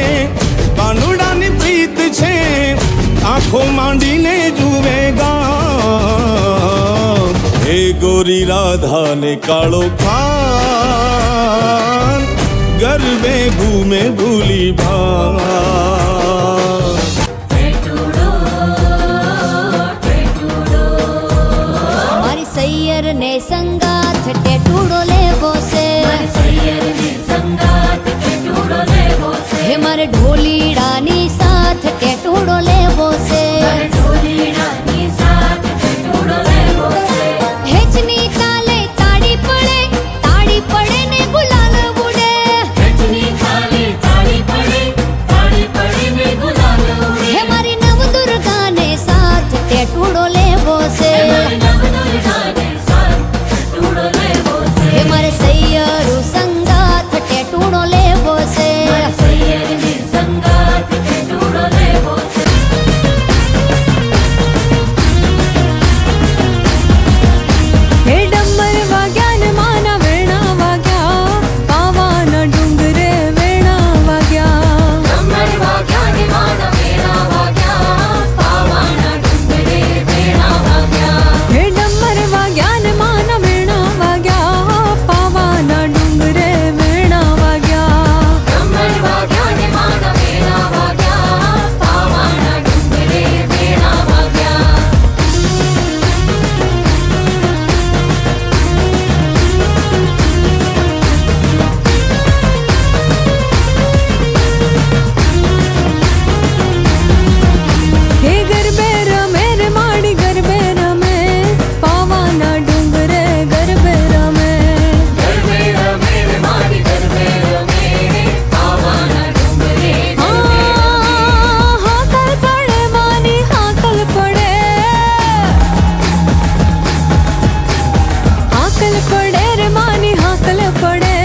कानुड़ा ની પ્રીત છે, આંખો માંડીને જુવેગા। હે ગોરી રાધા ને કાળો ખાન, घर में घूमे भूली भान। हमारी सैयर ने संगाथ टेटूडो लेवो से, हे मारे ढोलीड़ानी साथ टेटूडो लेवो से। हेचनी ताले ताड़ी पड़े ने गुलाल उड़े। हे मारी नव दुर्गा ने साथ टेटूडो लेवो से। हे मारे सैयरू संगाथ टेटूडो लेवो से। हे डम्बर वाग्या ने माना वेणा वाग्या, पावाना डुंगरे वेणा वाग्या। डम्बर वाग्या ने माना वेणा वाग्या, पावाना डुंगरे वेणा वाग्या। हे डम्बर वाग्या ने माना वेणा वाग्या, पावाना डुंगरे वेणा वाग्या। डम्बर वाग्या ने माना वेणा वाग्या, पावाना डुंगरे वेणा वाग्या। हे गरबे रमे रे माड़ी गरबे रमे, पावाना डुंगरे गरबे रमे। हाकल पड़े मानी हाकल पड़े, हाकल पड़े रे मानी हाकल पड़े,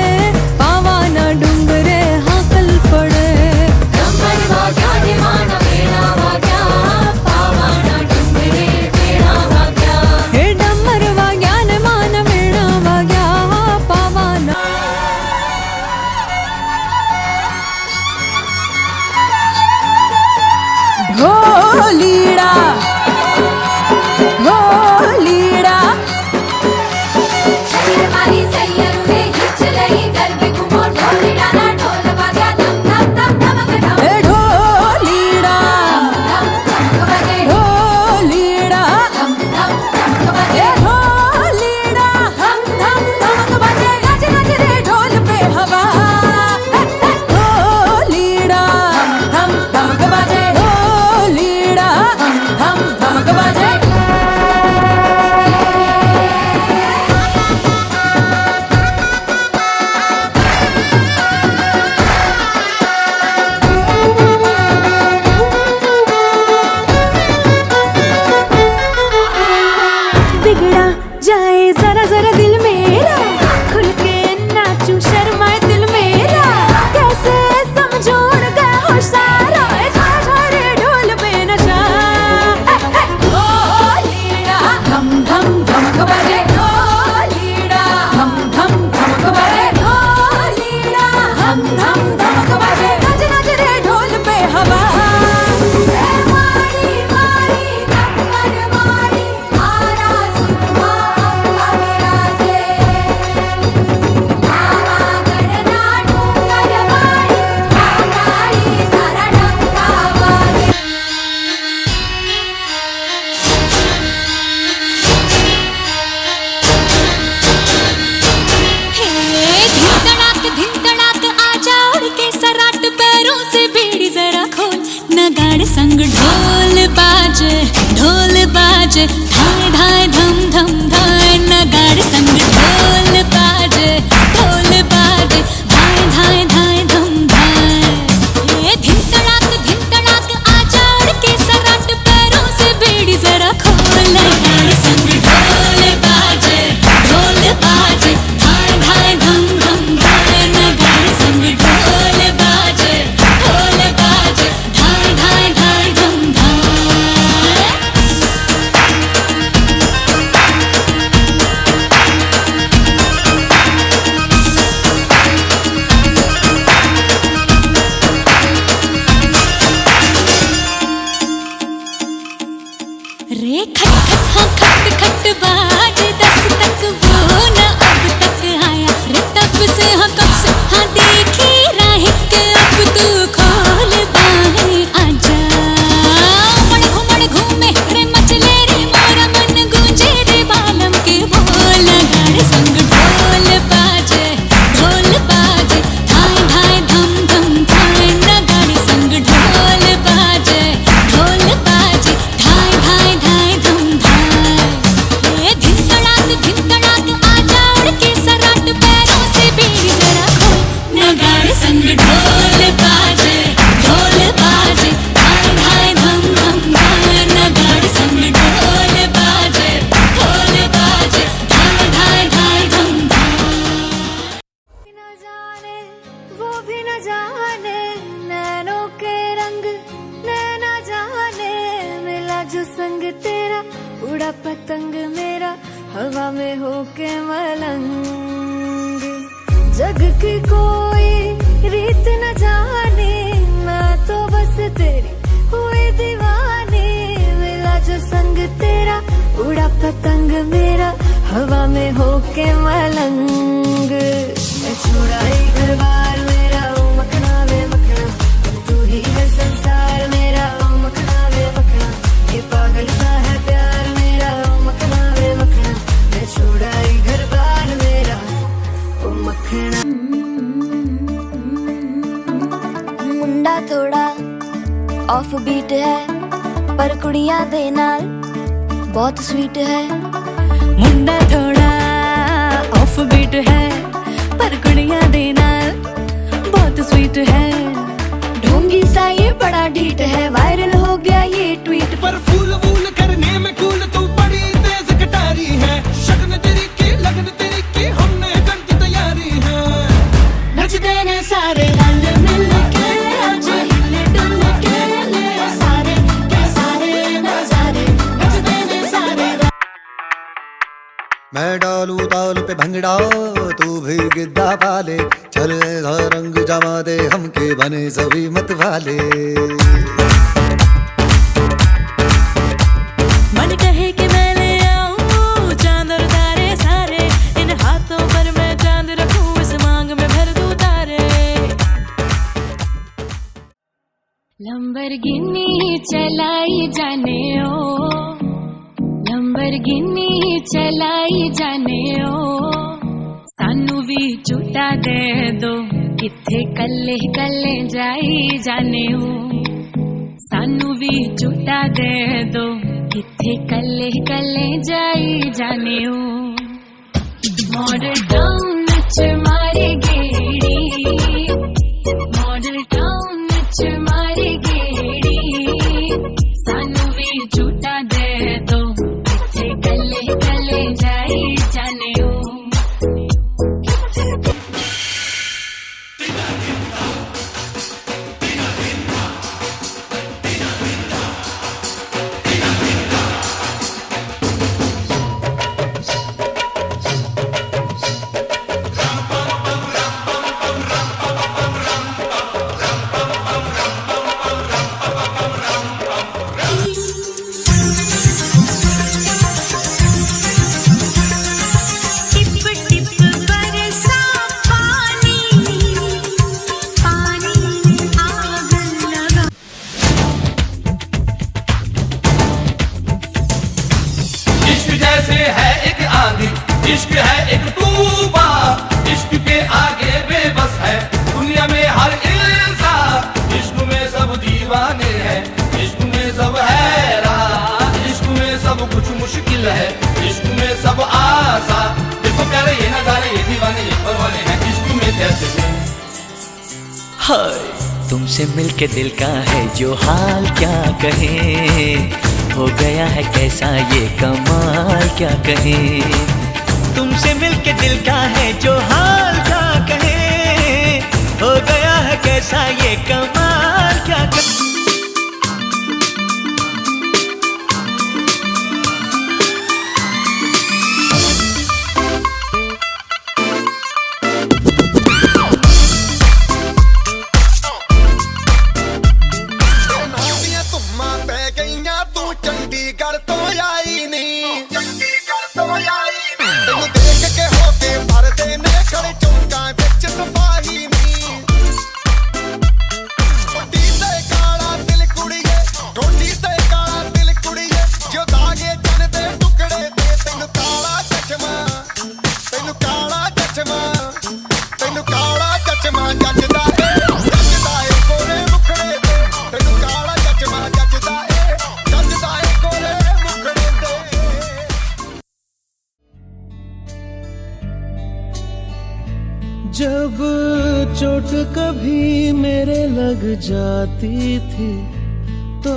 पावाना डुंगरे हाकल पड़े। हे डम्बर वाग्या ने माना वेणा वाग्या, पावाना। ढोलीड़ा ढोलीड़ा हे ढोलीड़ा ढोलीड़ा हे ढोलीड़ा धम धम धमक बजे, नाच नाच रे ढोल पे हवा। ढोलीड़ा धम धमक बजे, ढोलीड़ा धम धमक बजे। बिगड़ा जाए जरा जरा दिल मेरा, खुल के नाचूं शर्माए दिल मेरा। कैसे समझोड़ गया हो सारा, रे ढोल पे नशा। ढोलीड़ा धम धम धमक बजे, ढोलीड़ा धम धम धमक बजे, ढोलीड़ा धम धम धमक बजे। नाच नाच रे ढोल पे हवा। हे माड़ी ढोल बाजे धाय धाय धम धम धाय नगाड़े संग ढोल बाजे धाय धाय धाय धम धाय ये धिन तड़ाक आजा उड़ के सराट पैरों से बेड़ी जरा खोल नगाड़े संग ढोल बाजे धाय धाय धम धम धाय नगाड़े संग ढोल बाजे धाय धाय धाय धम धाय रे खट खट हाँ खट खट बाजे 10 तक वो न अब तक आया रे तब से हाँ कब से हाँ देखी राहें के अब तू खोल बाहें आजा उमड़ घूमे रे मचले रे मोरा मन गूंजे रे बालम के बोल गाड़े संग ढोल बाजे धाय धाय धम धम धाय नगाड़े संग ढोल बाजे धाय धाय धाय धम धाय ये धिन तड़ाक आजा उड़ के सराट पैरों से बेड़ी जरा खोल नगाड़े संग ढोल बाजे धाय धाय धम धम धाय नगाड़े संग ढोल बाजे धाय धाय धाय धम धाय न जाने वो भी न जाने नैनों के रंग नैना जाने मिला जो संग तेरा उड़ा पतंग मेरा हवा में होके मलंग जग की कोई रीत न जाने मैं तो बस तेरी हुई दीवानी मिला जो संग तेरा उड़ा पतंग मेरा हवा में होके मलंग मैं छोड़ा ही घर बार मेरा ओ मखना वे मखना तू ही है संसार मेरा ओ मखना वे मखना ये पागल सा है प्यार मेरा ओ मखना वे मखना मैं छोड़ा ही घर बार मेरा ओ मखना मुंडा थोड़ा ऑफ बीट है पर कुड़ियां दे नाल बहुत स्वीट है मुंडा थोड़ा ऑफ बीट है पर कुड़ियां दे नाल बहुत स्वीट है ढोंगी सा ये बड़ा ढीठ है वायरल हो गया ये ट्वीट पर फूल वूल करने में कूल तू बड़ी तेज कटारी है शगन तेरी की लगन तेरी की हमने कर दी तैयारी है नच देने सारे रल मिल के आज हिले डुल के ले सारे के सारे नजारे नच देने सारे मैं डालू ताल पे भंगड़ा तू भी गिद्दा पाले चल ऐसा रंग जमा दे हमके बने सभी मत वाले मन कहे कि मैं ले आऊं चांद और तारे सारे इन हाथों पर मैं चांद रखूं इस मांग में भर दूं तारे लंबरगिनी चलाई जाने ओ लंबरगिनी चलाई जाने ओ सानू भी झूठा दे दो किथे कल्ले कल्ले जाई जाने हो सानू भी झूठा दे दो किथे कल्ले कल्ले जाई जाने हो मॉडल टाउन नच मारे गेड़ी मॉडल टाउन नच मारे गेड़ी सानू भी झूठा दे दो किथे कल्ले कल्ले जाई जाने हो इश्क है एक तूफान इश्क के आगे बेबस है दुनिया में हर इंसान इश्क में सब दीवाने हैं इश्क में सब है रहा, इश्क में सब कुछ मुश्किल है, इश्क में सब आसान। देखो प्यारे ये नजारे, ये दीवाने ये परवाने हैं, इश्क में कैसे। हाय तुमसे मिलके दिल का है जो हाल क्या कहें, हो गया है कैसा ये कमाल क्या कहें। तुमसे मिलके दिल का है जो हाल क्या कहें, हो गया है कैसा ये कमाल क्या कहें। जब चोट कभी मेरे लग जाती थी तो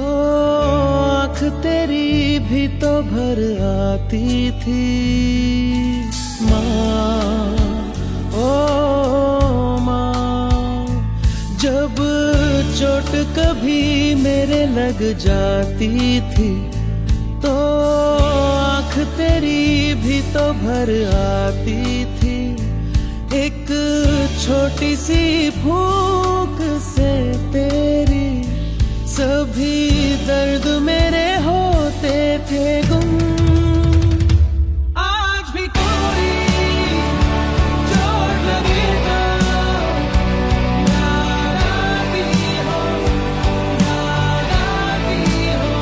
आँख तेरी भी तो भर आती थी। माँ ओ माँ, जब चोट कभी मेरे लग जाती थी तो आँख तेरी भी तो भर आती थी। एक छोटी सी फूंक से तेरी सभी दर्द मेरे होते थे गुम। आज भी कोई चोट लगी तो याद आती हो, याद आती हो।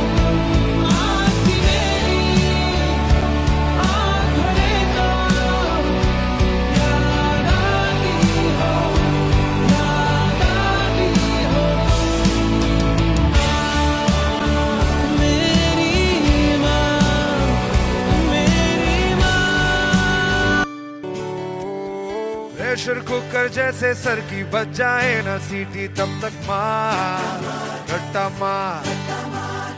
आज भी मेरी आँख भरे तो प्रेशर कुकर जैसे सर की बच जाए ना सीटी तब तक मार रट्टा मार।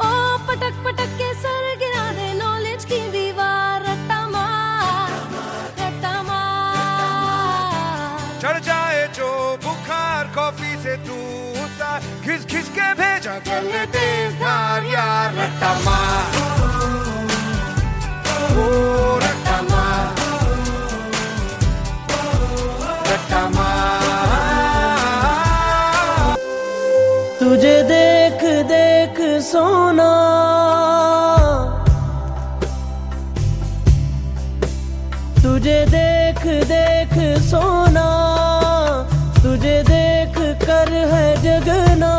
ओ पटक पटक के सर गिरा दे नॉलेज की दीवार, रट्टा मार रट्टा मार। चढ़ जाए जो बुखार कॉफी से तू उतार, घिस घिस के भेजा कर ले तेज धार यार। रट्टा मार ओ रट्टा मार, रट्टा मार। तुझे देख देख सोना, तुझे देख देख सोना, तुझे देख कर है जगना।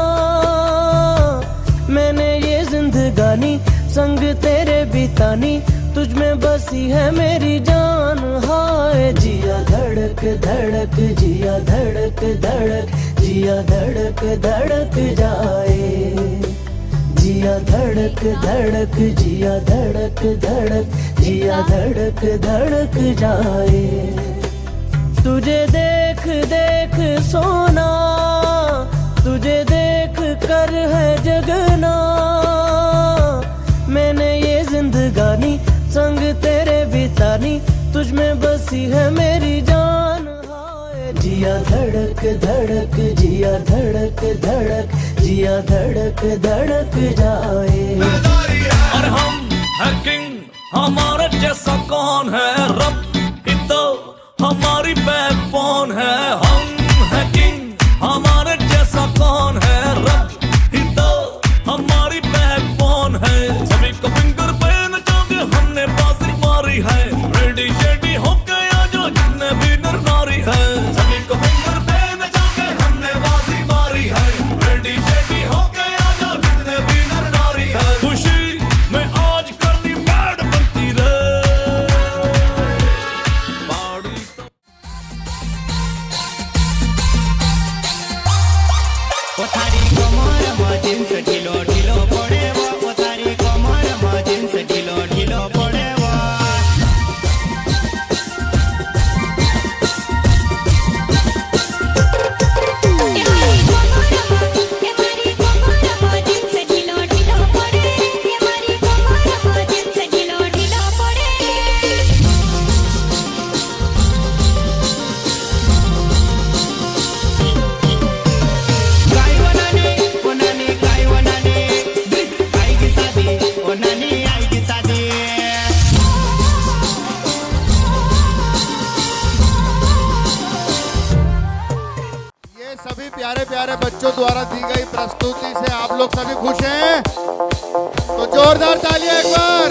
मैंने ये जिंदगानी संग तेरे बितानी, तुझ में बसी है मेरी जान। हाय जिया धड़क धड़क, जिया धड़क धड़क, जिया धड़क धड़क जाए। जिया धड़क धड़क, जिया धड़क धड़क, जिया धड़क धड़क जाए। तुझे देख देख सोना, तुझे देख कर है जगना। मैंने ये जिंदगानी संग तेरे बितानी, तुझ में बसी है मेरी जान। हाय जिया धड़क धड़क, जिया धड़क धड़क, जिया धड़क धड़क जाए। और हम है किंग, हमारे जैसा कौन है, रब ही तो हमारी बैकबोन है। हम है किंग, हमारे जैसा कौन है, रब ही तो हमारी बैकबोन है। सभी को फिंगर पे नचाओगे, हमने बाजी मारी है। रेडी शेडी हो गया जो जितने भी नर नारी है। सभी को फिंगर पे नचाओगे, हमने बाजी मारी है। रेडी शेडी हो गया जो जितने भी नर नारी है। खुशी में आज करनी बैड बनती रे। ओ नानी आएगी शादी। ये सभी प्यारे प्यारे बच्चों द्वारा दी गई प्रस्तुति से आप लोग सभी खुश हैं? तो जोरदार तालियां एक बार।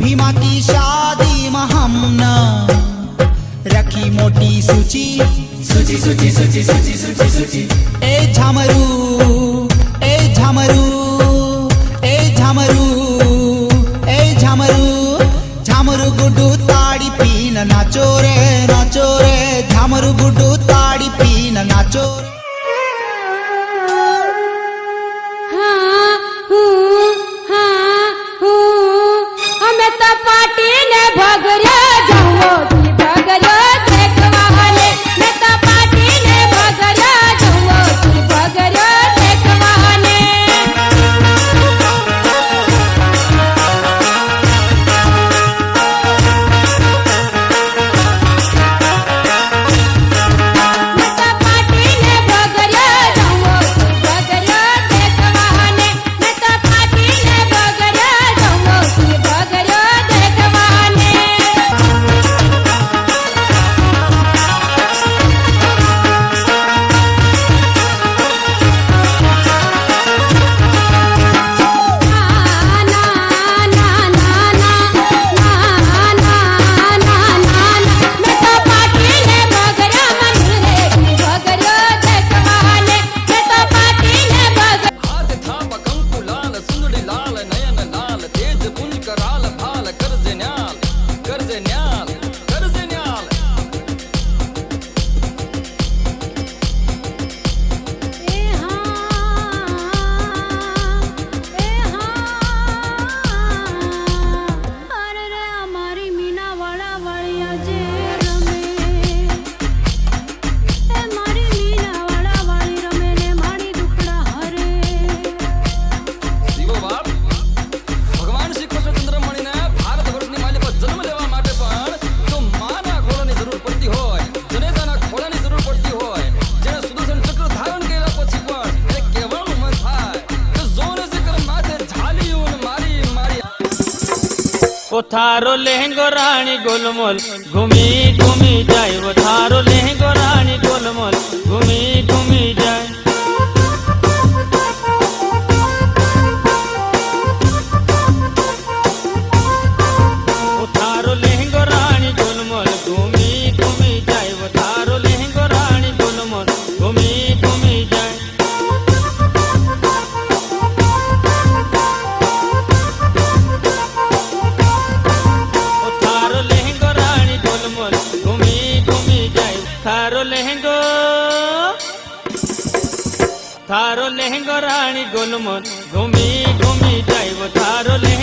भीमा की शादी में हमने रखी मोटी सूची सूची सूची सूची सूची सूची सूची। ए झामरू ए झामरू ए झामरू ए झामरू झामरू गुड्डू ताड़ी पीन नाचो रे झामरू गुड्डू ताड़ी पीन नाचो रे। पार्टी ने भगरे जाओ जी भगरे देखवाने मैं तो पार्टी ने भगरे जाओ जी भगरे देखवाने। मैं तो पार्टी ने भगरे जाओ जी भगरे देखवाने मैं तो पार्टी ने भगरे जाओ जी भगरे वो थारो लहंगो रानी गोलमोल घूमी घूमी जाए वो थारो लहंगो रानी गोलमोल घूमी घूमी जाए। वो थारो लहंगो रानी गोलमोल घूमी घूमी जाए वो थारो लहंगो रानी थारो लहंगो रानी गोलमोल घूमी घूमी जाइबो थारो लहंगो